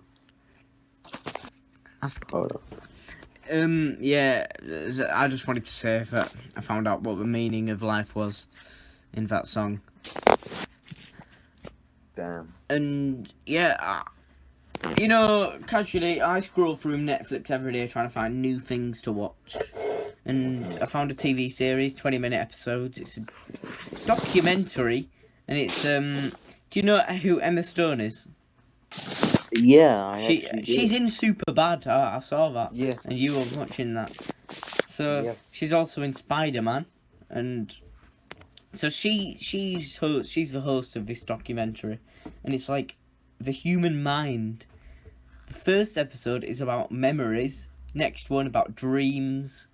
on. Yeah, I just wanted to say that I found out what the meaning of life was in that song. Damn. And yeah, you know, casually, I scroll through Netflix every day trying to find new things to watch. And I found a TV series, 20-minute episodes. It's a documentary, and it's do you know who Emma Stone is? Yeah, She's in Superbad. I saw that. Yeah. And you were watching that. So Yes. she's also in Spider-Man, and so she's the host of this documentary, and it's like the human mind. The first episode is about memories. Next one about dreams.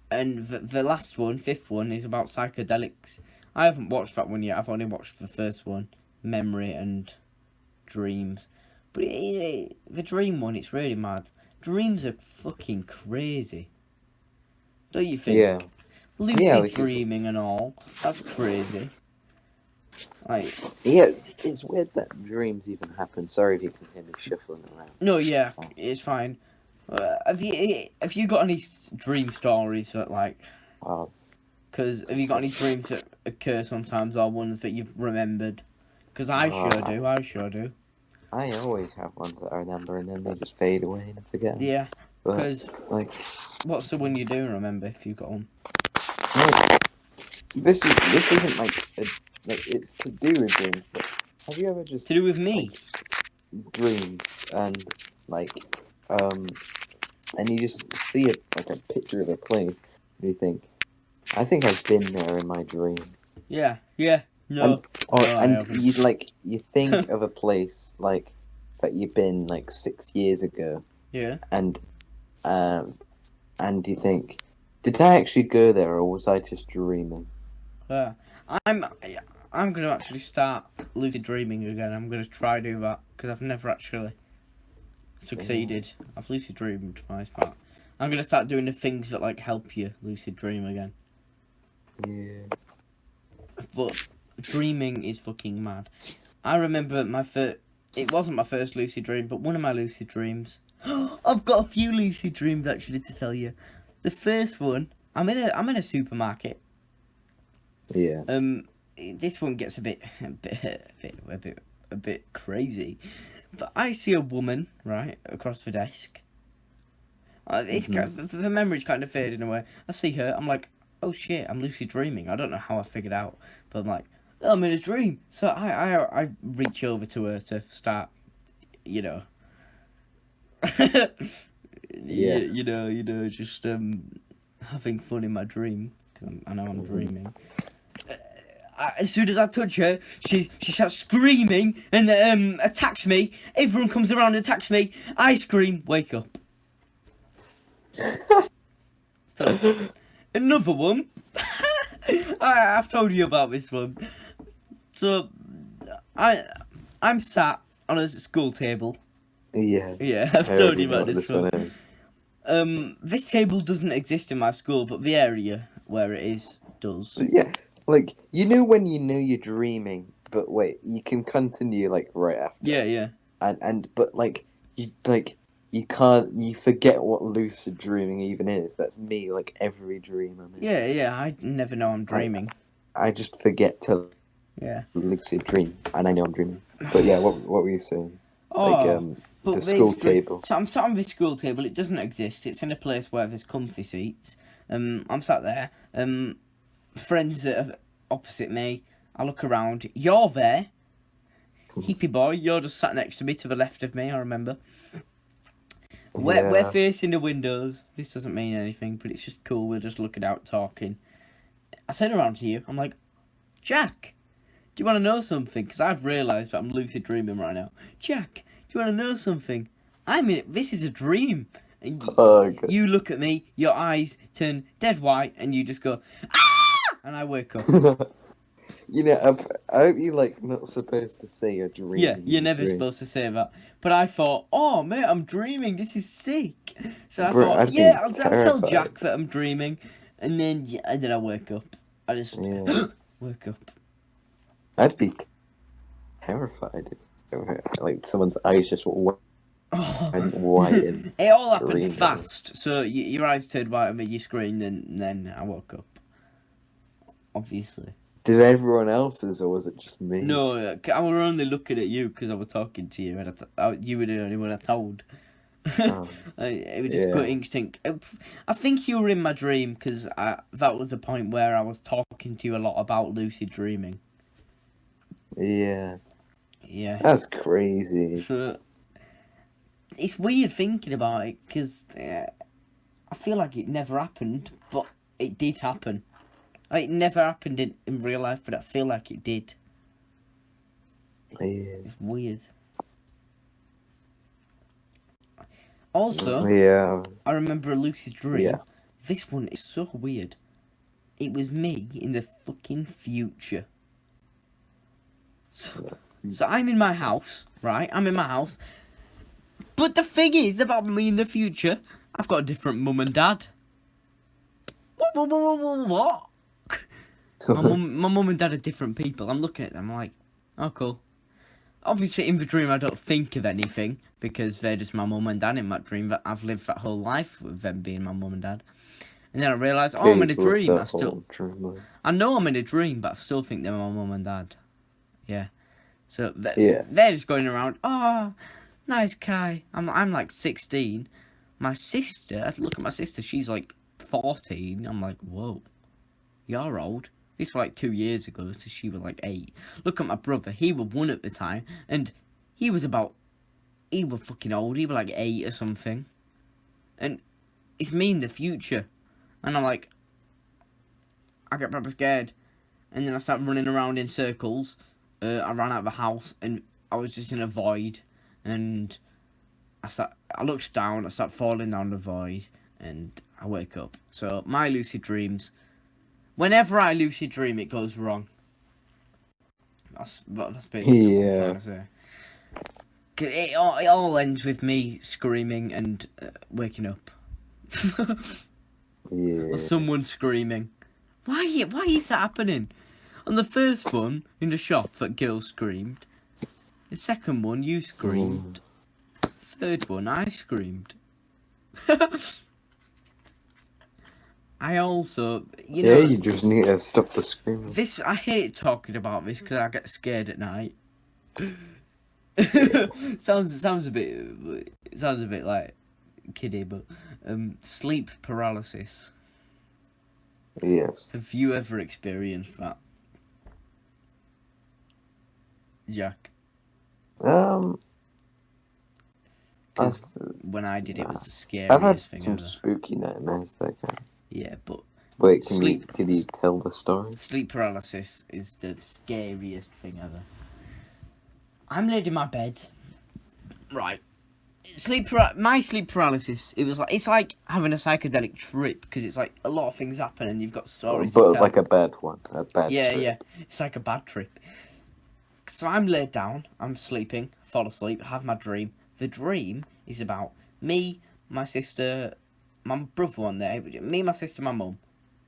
And the last one, fifth one, is about psychedelics. I haven't watched that one yet. I've only watched the first one, memory and dreams. But the dream one, it's really mad. Dreams are fucking crazy. Don't you think? Yeah. Lucid Yeah, like dreaming and all. That's crazy. Like, yeah, it's weird that dreams even happen. Sorry if you can hear me shuffling around. no, yeah, it's fine. Have you got any dream stories that like? Because have you got any dreams that occur sometimes, or ones that you've remembered? Because I sure do. I always have ones that I remember and then they just fade away and I forget them. Yeah. But, Because like, what's the one you do remember if you got one? this isn't like it's to do with dreams. But have you ever just To do with me? dreamed and and you just see it like a picture of a place and you think, I think I've been there in my dream. Yeah. No. You think of a place like that you've been like 6 years ago. Yeah. And you think, did I actually go there or was I just dreaming? Yeah. I'm gonna actually start lucid dreaming again. I'm gonna try do that because I've never actually succeeded. I've lucid dreamed twice, but I'm gonna start doing the things that like help you lucid dream again. Yeah. But dreaming is fucking mad. I remember it wasn't my first lucid dream, but one of my lucid dreams. I've got a few lucid dreams actually to tell you. The first one, I'm in a supermarket. Yeah. This one gets a bit crazy. But I see a woman right across the desk. The memory's kind of fading away. I see her. I'm like, oh shit, I'm lucid dreaming. I don't know how I figured out, but I'm like, oh, I'm in a dream. So I reach over to her to start, you know. Yeah. Just having fun in my dream because I know I'm dreaming. As soon as I touch her, she starts screaming and attacks me. Everyone comes around and attacks me. I scream, wake up. So, another one. I've told you about this one. So, I'm sat on a school table. Yeah. Yeah, I've told you about this one. This table doesn't exist in my school, but the area where it is does. Yeah, like when you know you're dreaming, but wait, you can continue like right after. Yeah. But you can't. You forget what lucid dreaming even is. That's me. Like every dream I'm in. Yeah. I never know I'm dreaming. I just forget to. Yeah. Lucid dream, and I know I'm dreaming. But yeah, what were you saying? But the school table. So I'm sat on this school table. It doesn't exist. It's in a place where there's comfy seats. I'm sat there. Friends are opposite me. I look around. You're there. Hippie boy, you're just sat next to me to the left of me, I remember. We're facing the windows. This doesn't mean anything, but it's just cool. We're just looking out, talking. I turn around to you. I'm like, Jack, do you want to know something? Because I've realised that I'm lucid dreaming right now. Jack, do you want to know something? This is a dream. And you look at me, your eyes turn dead white, and you just go, ah! And I wake up. I hope you're not supposed to say you're dreaming. Yeah, you're never supposed to say that. But I thought, oh mate, I'm dreaming. This is sick. So I thought, I'll tell Jack that I'm dreaming, and then I wake up. I just wake up. I'd be terrified if someone's eyes just went white. It all happened fast. So your eyes turned white on you screamed, and then I woke up. Obviously. Did everyone else's, or was it just me? No, I was only looking at you because I was talking to you, and you were the only one I told. It was just gut instinct. I think you were in my dream because that was the point where I was talking to you a lot about lucid dreaming. Yeah. Yeah. That's crazy. So, it's weird thinking about it because I feel like it never happened, but it did happen. Like, it never happened in real life, but I feel like it did. Yeah. It's weird. Also, Yeah. I remember a lucid dream. Yeah. This one is so weird. It was me in the fucking future. So I'm in my house, right? I'm in my house. But the thing is about me in the future, I've got a different mum and dad. What? My mum and dad are different people. I'm looking at them like, oh, cool. Obviously, in the dream, I don't think of anything because they're just my mum and dad in that dream. But I've lived that whole life with them being my mum and dad. And then I realise, oh, I'm in a dream. I know I'm in a dream, but I still think they're my mum and dad. Yeah. So they're just going around. Oh, nice Kai. I'm like 16. My sister, look at my sister. She's like 14. I'm like, whoa, you're old. This was like 2 years ago, so she was like 8. Look at my brother. He was 1 at the time, and he was fucking old. He was like 8 or something. And it's me in the future. And I'm like, I get proper scared. And then I start running around in circles. I ran out of the house, and I was just in a void. And I looked down, I start falling down the void, and I wake up. So my lucid dreams, whenever I lucid dream, it goes wrong. That's basically what I'm trying to say. It all ends with me screaming and waking up. Or someone screaming. Why is that happening? On the first one, in the shop, that girl screamed. The second one, you screamed. Third one, I screamed. I also, you know... Yeah, you just need to stop the screaming. I hate talking about this because I get scared at night. sounds a bit like kiddie, but sleep paralysis. Yes. Have you ever experienced that, Jack? When I did it, was the scariest I've had thing some ever. spooky nightmares that kind. Yeah, but wait, could you tell the story? Sleep paralysis is the scariest thing ever. I'm laid in my bed, right? My sleep paralysis. It's like having a psychedelic trip because it's like a lot of things happen and you've got stories. But like a bad one, trip. Yeah. It's like a bad trip. So I'm laid down. I'm sleeping. Fall asleep. Have my dream. The dream is about me, my sister, my brother one day. Me, my sister, my mum.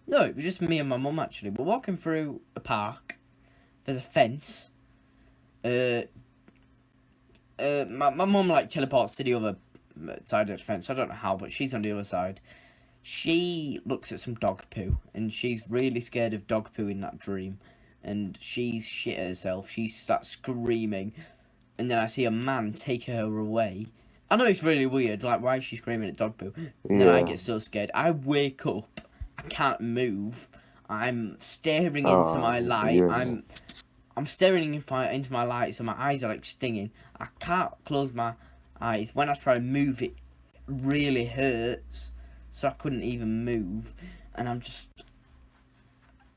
No, it was just me and my mum actually. We're walking through a park. There's a fence. My mum like teleports to the other side of the fence. I don't know how, but she's on the other side. She looks at some dog poo, and she's really scared of dog poo in that dream. And she's shit herself. She starts screaming, and then I see a man take her away. I know it's really weird. Like, why is she screaming at dog poo? And then I get so scared. I wake up. I can't move. I'm staring into my light. I'm staring into my light, so my eyes are like stinging. I can't close my eyes. When I try to move, it really hurts. So I couldn't even move, and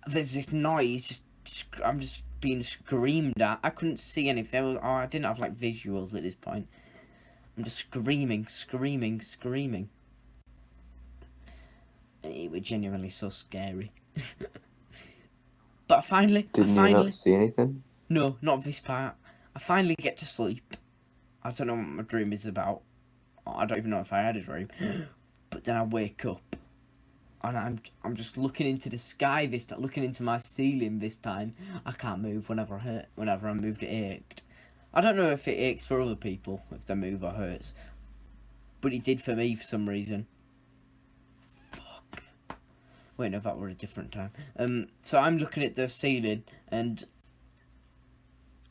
there's this noise. I'm just being screamed at. I couldn't see anything. I didn't have like visuals at this point. I'm just screaming. It was genuinely so scary. But Didn't you not see anything? No, not this part. I finally get to sleep. I don't know what my dream is about. I don't even know if I had a dream. But then I wake up, and I'm just looking into the sky looking into my ceiling this time. I can't move. Whenever I moved, it ached. I don't know if it aches for other people if they move or hurts, but it did for me for some reason. Fuck. Wait, no, that were a different time. So I'm looking at the ceiling, and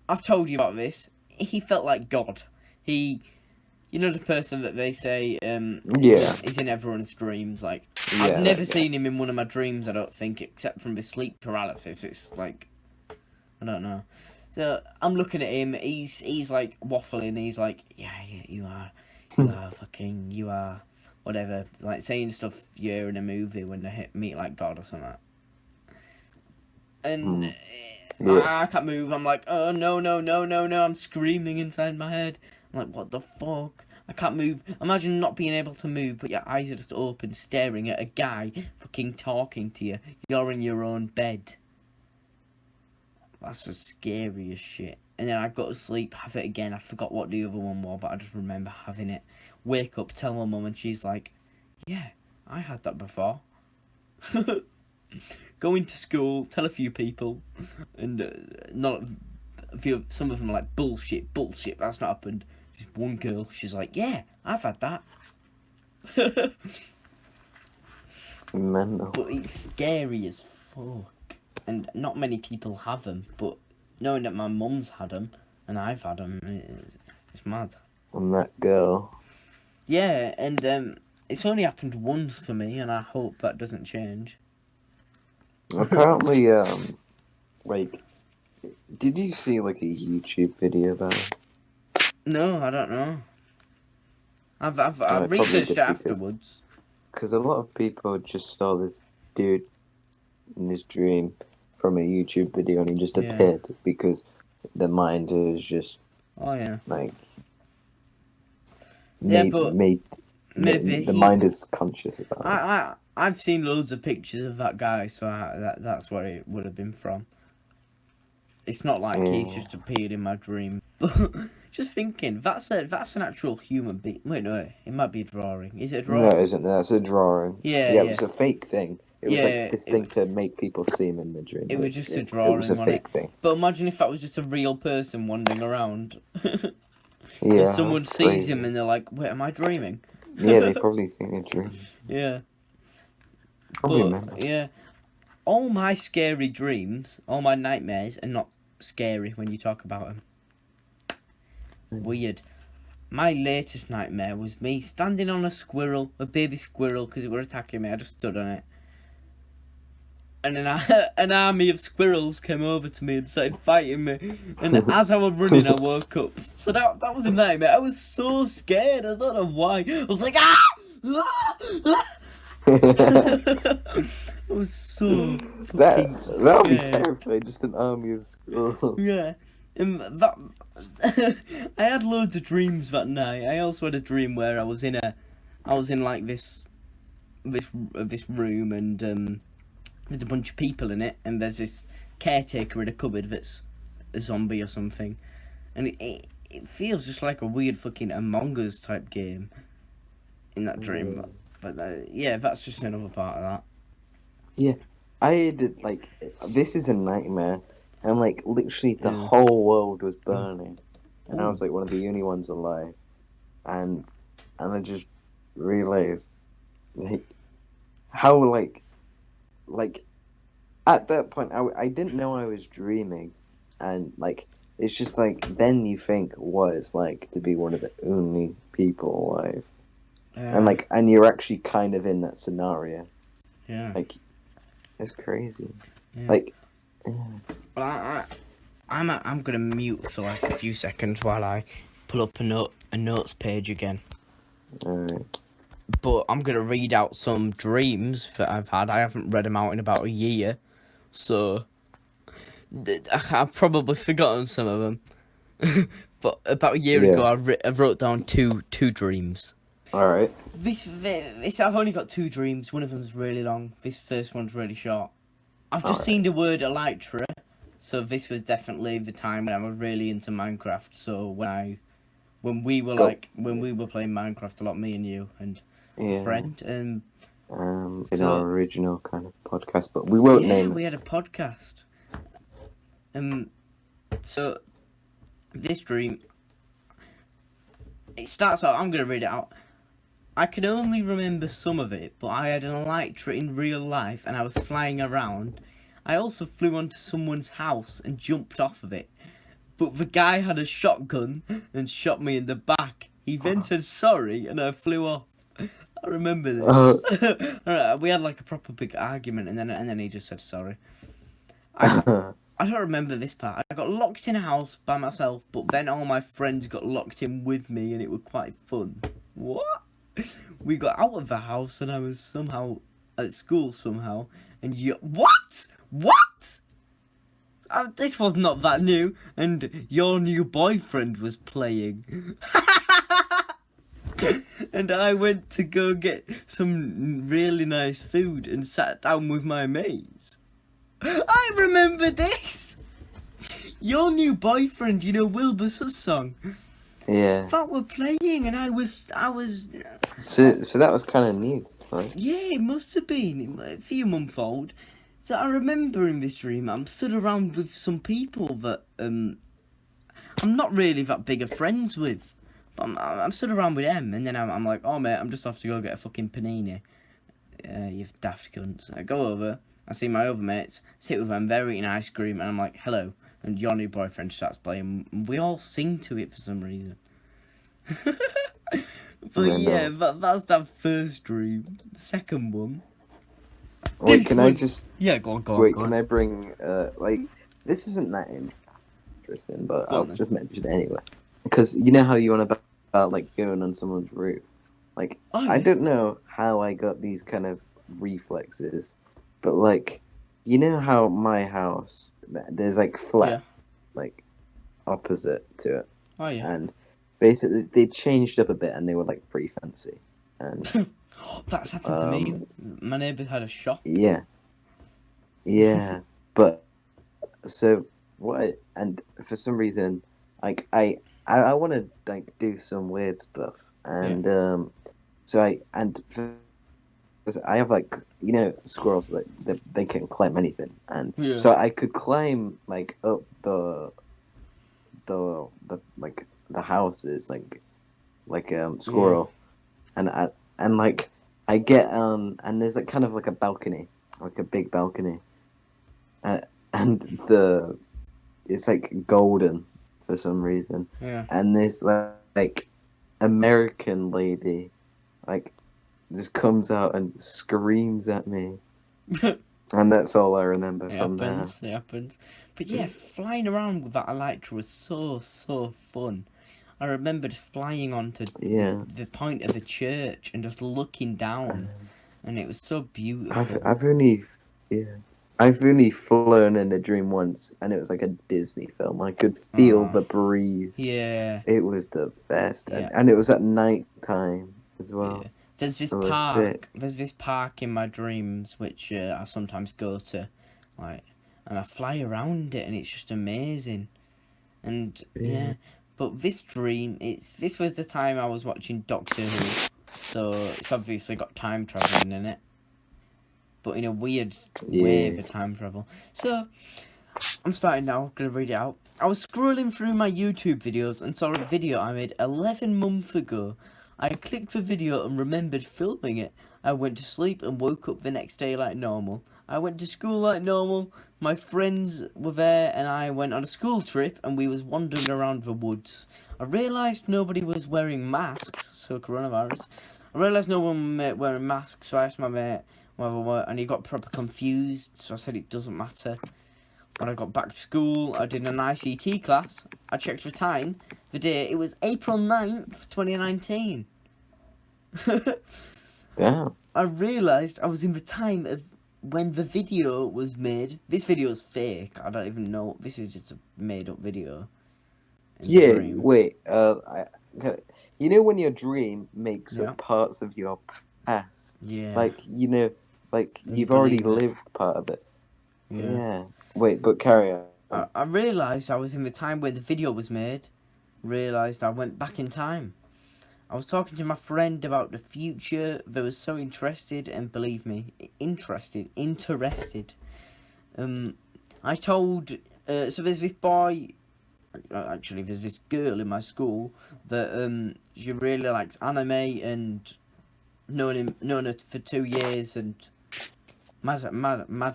I've told you about this. He felt like God. You know the person that they say is in everyone's dreams. Like, I've never seen him in one of my dreams, I don't think, except from the sleep paralysis. It's like, I don't know. So I'm looking at him. He's like waffling. He's like, yeah, you are whatever, like saying stuff you hear in a movie when they meet like God or something. And Yeah. I can't move. I'm like, oh no, no, no, no, no. I'm screaming inside my head. I'm like, what the fuck? I can't move. Imagine not being able to move, but your eyes are just open, staring at a guy fucking talking to you. You're in your own bed. That's just scary as shit. And then I go to sleep, have it again. I forgot what the other one was, but I just remember having it. Wake up, tell my mum, and she's like, yeah, I had that before. Go into school, tell a few people, and not a few. Some of them are like, bullshit, that's not happened. Just one girl, she's like, yeah, I've had that. Mental. But it's scary as fuck. And not many people have them, but knowing that my mum's had them, and I've had them, it's mad. And that girl. Yeah, and it's only happened once for me, and I hope that doesn't change. Apparently, like, did you see like a YouTube video about it? No, I don't know. I've I researched it afterwards. Because a lot of people just saw this dude in this dream from a YouTube video, and he just appeared because the mind is just like maybe the mind is conscious about it. I've seen loads of pictures of that guy, so that's where it would have been from. It's not like he's just appeared in my dream. Just thinking, that's an actual human being. Wait, no, it might be a drawing. Is it a drawing? No, it isn't. That's a drawing. Yeah, it was a fake thing. It was like this thing to make people see him in the dream. It was just a drawing. It was a fake thing. But imagine if that was just a real person wandering around. Yeah. And someone sees him and they're like, "Wait, am I dreaming?" Yeah, they probably think they're dreaming. Yeah. Probably remember. Yeah. All my scary dreams, all my nightmares are not scary when you talk about them. Weird. My latest nightmare was me standing on a baby squirrel, because it were attacking me. I just stood on it. And an army of squirrels came over to me and started fighting me. And as I was running, I woke up. So that was a nightmare. I was so scared. I don't know why. I was like, ah! I was so fucking that would be terrifying. Just an army of squirrels. Yeah. I had loads of dreams that night. I also had a dream where I was in like this room, and there's a bunch of people in it, and there's this caretaker in a cupboard that's a zombie or something, and it feels just like a weird fucking Among Us type game in that dream. But that's just another part of that. Yeah, I did like this is a nightmare. And like literally the whole world was burning, and I was like one of the only ones alive, and I just realized like how like at that point I didn't know I was dreaming, and like it's just like then you think what it's like to be one of the only people alive, and you're actually kind of in that scenario. Yeah, like it's crazy. Yeah. Like. Well, I'm gonna mute for like a few seconds while I pull up a notes page again. Alright. But I'm gonna read out some dreams that I've had. I haven't read them out in about a year, so I've probably forgotten some of them. But about a year ago, I wrote down two dreams. Alright. This I've only got two dreams. One of them's really long. This first one's really short. I've just seen the word Elytra, so this was definitely the time when I was really into Minecraft. So when we were playing Minecraft a lot, me and you and a friend, in our original kind of podcast, but we won't name it. We had a podcast. So this dream, it starts out. I'm gonna read it out. I can only remember some of it, but I had an Elytra in real life and I was flying around. I also flew onto someone's house and jumped off of it. But the guy had a shotgun and shot me in the back. He then said sorry and I flew off. I remember this. Alright, we had like a proper big argument and then he just said sorry. I don't remember this part. I got locked in a house by myself, but then all my friends got locked in with me and it was quite fun. What? We got out of the house and I was somehow at school somehow, and you what? What? This was not that new, and your new boyfriend was playing. And I went to go get some really nice food and sat down with my mates. I remember this! Your new boyfriend, you know, Wilbur's song. Yeah. That were playing, and I was. So that was kind of new, right? Yeah, it must have been a few months old. So I remember in this dream, I'm stood around with some people that I'm not really that big of friends with. But I'm stood around with them, and then I'm like, oh mate, I'm just off to go get a fucking panini. You daft cunts. I go over, I see my other mates, sit with them, they're eating ice cream, and I'm like, hello. And your new boyfriend starts playing. We all sing to it for some reason. But yeah, that's that first dream. The second one. Wait, can I just... Yeah, go on. Can I bring, like, this isn't that interesting, but I'll just mention it anyway. Because you know how you want about like, going on someone's roof? Like, I don't know how I got these kind of reflexes, but, like, you know how my house, there's, like, flats, like, opposite to it? Oh, yeah. And basically, they changed up a bit, and they were, like, pretty fancy. And... That's happened to me. My neighbour had a shop. Yeah. Yeah. But so what? And for some reason, like I want to like do some weird stuff, and so I have like squirrels that they can climb anything, and so I could climb like up the like the houses like squirrel, and like I get and there's like kind of like a balcony, like a big balcony, and it's like golden for some reason, and this like American lady like just comes out and screams at me, and that's all I remember from there. It happens. But yeah, flying around with that Elytra was so fun. I remember just flying onto the point of the church and just looking down, and it was so beautiful. I've only flown in a dream once, and it was like a Disney film. I could feel the breeze. Yeah. It was the best, and it was at night time as well. Yeah. There's this park. Sick. There's this park in my dreams which I sometimes go to, like, and I fly around it, and it's just amazing. And yeah. But this dream, this was the time I was watching Doctor Who, so it's obviously got time traveling in it, but in a weird way of time travel. So I'm starting now. Gonna read it out. I was scrolling through my YouTube videos and saw a video I made 11 months ago. I clicked the video and remembered filming it. I went to sleep and woke up the next day like normal. I went to school like normal. My friends were there and I went on a school trip and we was wandering around the woods. I realised nobody was wearing masks, so coronavirus. I realised no one was wearing masks, so I asked my mate whether and he got proper confused, so I said it doesn't matter. When I got back to school, I did an ICT class. I checked the time, the day, it was April 9th, 2019. Damn. I realised I was in the time of when the video was made. This video is fake. I don't even know. This is just a made-up video. Wait. You know when your dream makes up parts of your past? Yeah. Like, like you've already lived part of it. Yeah. Wait, but carry on. I realised I was in the time where the video was made. Realised I went back in time. I was talking to my friend about the future. They were so interested, and believe me, interested. I told, so there's this boy, actually there's this girl in my school that she really likes anime and known her for 2 years, and mad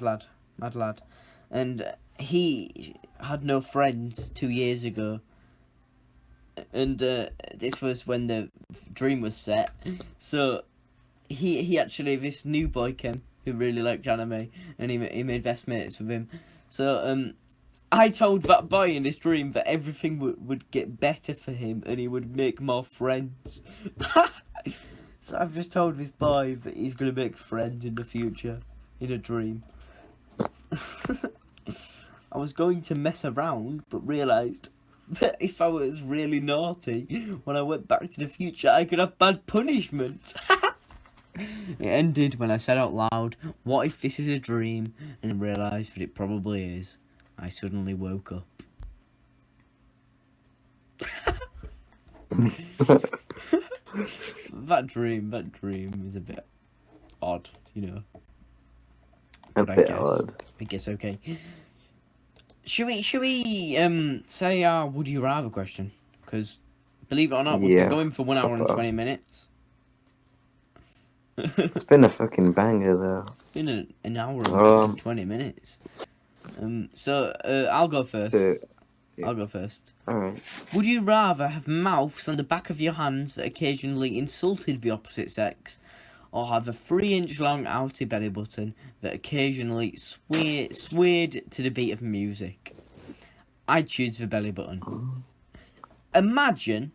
lad, and he had no friends 2 years ago. And this was when the dream was set. So he actually, this new boy came who really liked anime, and he made best mates with him. So I told that boy in this dream that everything would get better for him and he would make more friends. I've just told this boy that he's gonna make friends in the future, in a dream. I was going to mess around, but realised that if I was really naughty, when I went back to the future, I could have bad punishment. It ended when I said out loud, "What if this is a dream?" and realised that it probably is. I suddenly woke up. That dream is a bit odd, you know. A But bit odd. I guess okay. Should we say our would you rather question? Because believe it or not, we've been Yeah, going for 1 hour and top off. 20 minutes. It's been a fucking banger though. It's been an hour and fucking 20 minutes. So I'll go first. Yeah. I'll go first. Alright. Would you rather have mouths on the back of your hands that occasionally insulted the opposite sex, or have a 3-inch long outer belly button that occasionally swayed to the beat of music? I'd choose the belly button. Imagine,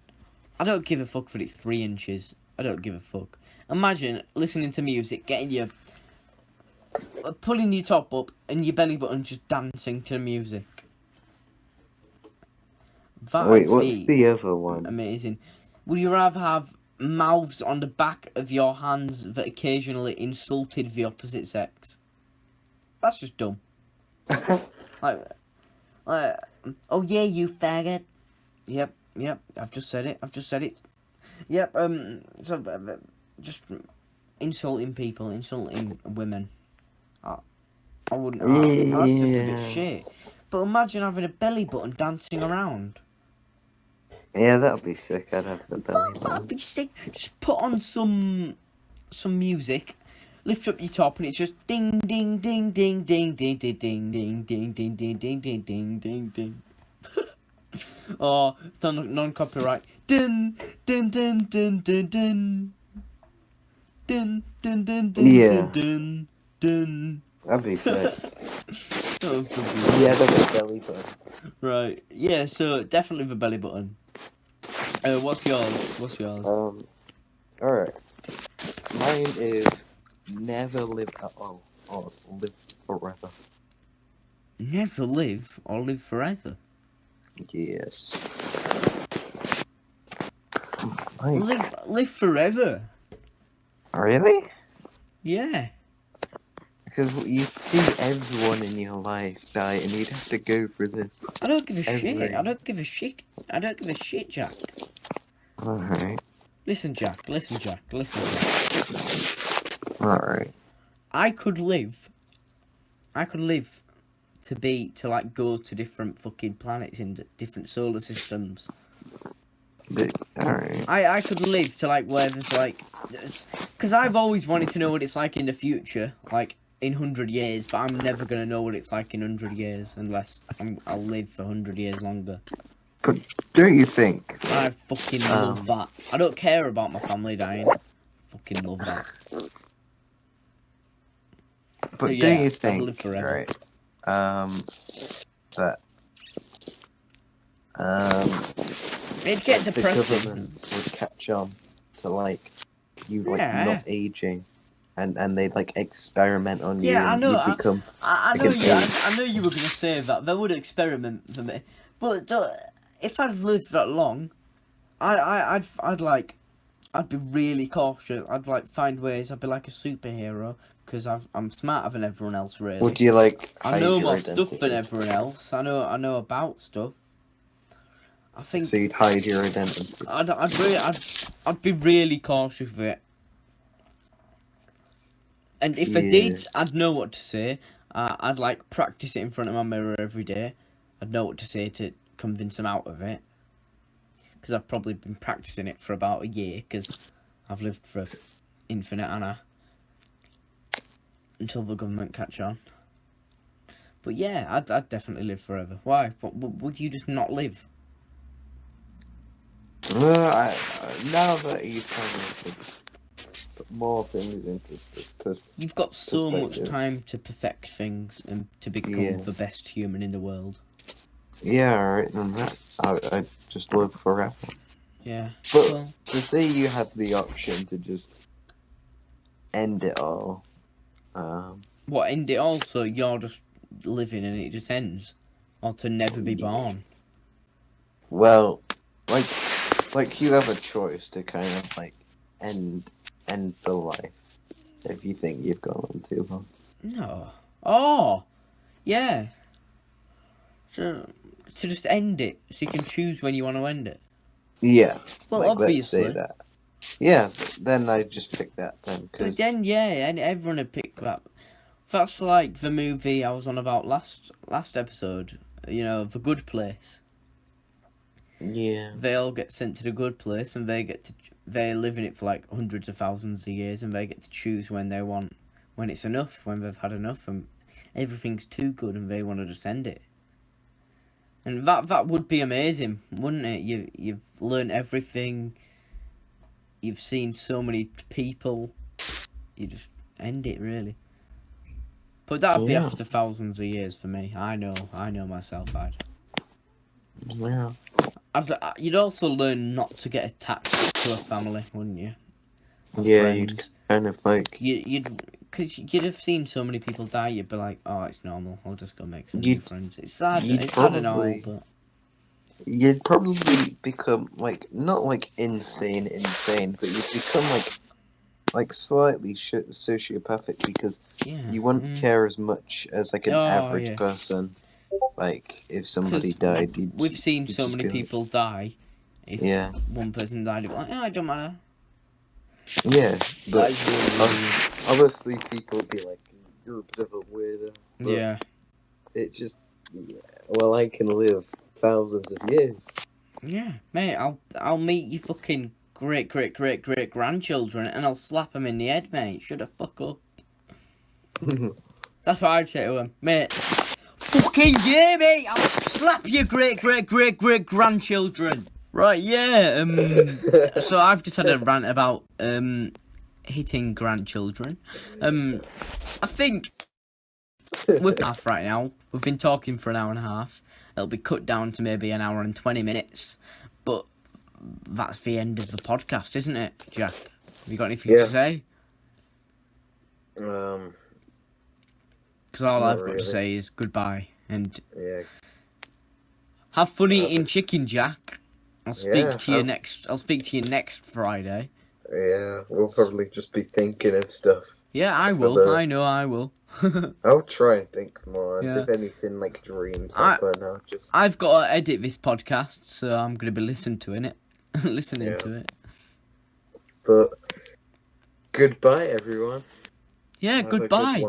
I don't give a fuck that it's 3 inches. I don't give a fuck. Imagine listening to music, getting your pulling your top up and your belly button just dancing to the music. Wait, what's the other one? Amazing. Would you rather have mouths on the back of your hands that occasionally insulted the opposite sex? That's just dumb. like, oh yeah, you faggot. Yep. I've just said it. Yep. So just insulting people, insulting women. I wouldn't. That's just a bit shit. But imagine having a belly button dancing around. Yeah, that'd be sick. I'd have the belly button. That'd be sick. Just put on some music, lift up your top, and it's just ding ding ding ding ding ding ding ding ding ding ding ding ding ding ding ding ding. Or it's non-copyright. Dun dun dun dun dun dun. Dun dun dun dun dun dun. That'd be sick. Oh, yeah, that's a belly button. Right. Yeah. So definitely the belly button. What's yours? Alright. Mine is never live at all or live forever. Never live or live forever. Yes. Live forever. Really? Yeah. Because you'd see everyone in your life die, and you'd have to go through this. I don't give a shit. I don't give a shit, Jack. Alright. Listen, Jack. Alright. I could live to like go to different fucking planets in different solar systems. Alright. I could live to like where there's like, because I've always wanted to know what it's like in the future, like in 100 years, but I'm never gonna know what it's like in 100 years unless I'll live for 100 years longer. But don't you think? I fucking love that. I don't care about my family dying. I fucking love that. But yeah, don't you think? live forever. Right. That. It'd get The depressing. government would catch on to like you like Yeah. not aging, and they'd like experiment on you. Yeah, I and know. You'd become. I know like an you. ape. I know you were gonna say that. They would experiment for me, but if I'd lived that long, I'd be really cautious. I'd like find ways. I'd be like a superhero because I'm smarter than everyone else. Really, Would you like? I know hide your more stuff than identity? everyone else. I know about stuff. I think So you'd hide your identity. I'd be really cautious with it. And if I Yeah. did, I'd know what to say. I'd like practice it in front of my mirror every day. I'd know what to say to convince them out of it. Because I've probably been practicing it for about a year. Because I've lived for infinite, Anna. Until the government catch on. But yeah, I'd definitely live forever. Why? Would you just not live? Now that you kind of put more things into You've got so much perspective. time to perfect things and to become Yeah. the best human in the world. Yeah, alright, then that I just live forever. Yeah. But Well, to say you have the option to just end it all. What, end it all so you're just living and it just ends? Or to never be Yeah. born? Well, like you have a choice to kind of like end the life if you think you've gone on too long. No. Oh! Yeah. So, to just end it, so you can choose when you want to end it. Yeah. Well, like, obviously. Let's say that. Yeah, then I just pick that then. But then, yeah, and everyone would pick that. That's like the movie I was on about last episode. You know, The Good Place. Yeah. They all get sent to the good place, and they live in it for like hundreds of thousands of years, and they get to choose when they want, when it's enough, when they've had enough, and everything's too good, and they want to just end it. And that would be amazing, wouldn't it? You've learned everything. You've seen so many people. You just end it, really. But that'd be after thousands of years for me. I know myself. Yeah. You'd also learn not to get attached to a family, wouldn't you? Or Yeah, friends. you'd kind of like... Because you'd have seen so many people die, you'd be like, oh, it's normal, I'll just go make some new friends. It's sad, sad and all, but... You'd probably become, like, not like insane, but you'd become, like slightly sociopathic because you wouldn't care as much as, like, an average person. Like, if somebody died, we've seen so many people die. If Yeah. one person died, you'd be like, oh, it don't matter. Yeah, but obviously people would be like, you're a bit of a weirdo. But Yeah. it just, well, I can live thousands of years. Yeah, mate, I'll meet your fucking great grandchildren and I'll slap them in the head, mate. Shut the fuck up. That's what I'd say to them, mate. Fucking yeah, mate. I'll slap your great grandchildren. Right, yeah. So I've just had a rant about hitting grandchildren. I think we're half right now. We've been talking for an hour and a half. It'll be cut down to maybe an hour and 20 minutes. But that's the end of the podcast, isn't it, Jack? Have you got anything to say? Because all I've got to say is goodbye and have fun eating chicken, Jack. I'll speak to you next. I'll speak to you next Friday. Yeah, we'll probably just be thinking of stuff. Yeah, I will. I know I will. I'll try and think more. And if anything like dreams happen, I'll just... I've got to edit this podcast, so I'm going to be listening to it. But goodbye, everyone. Yeah, goodbye.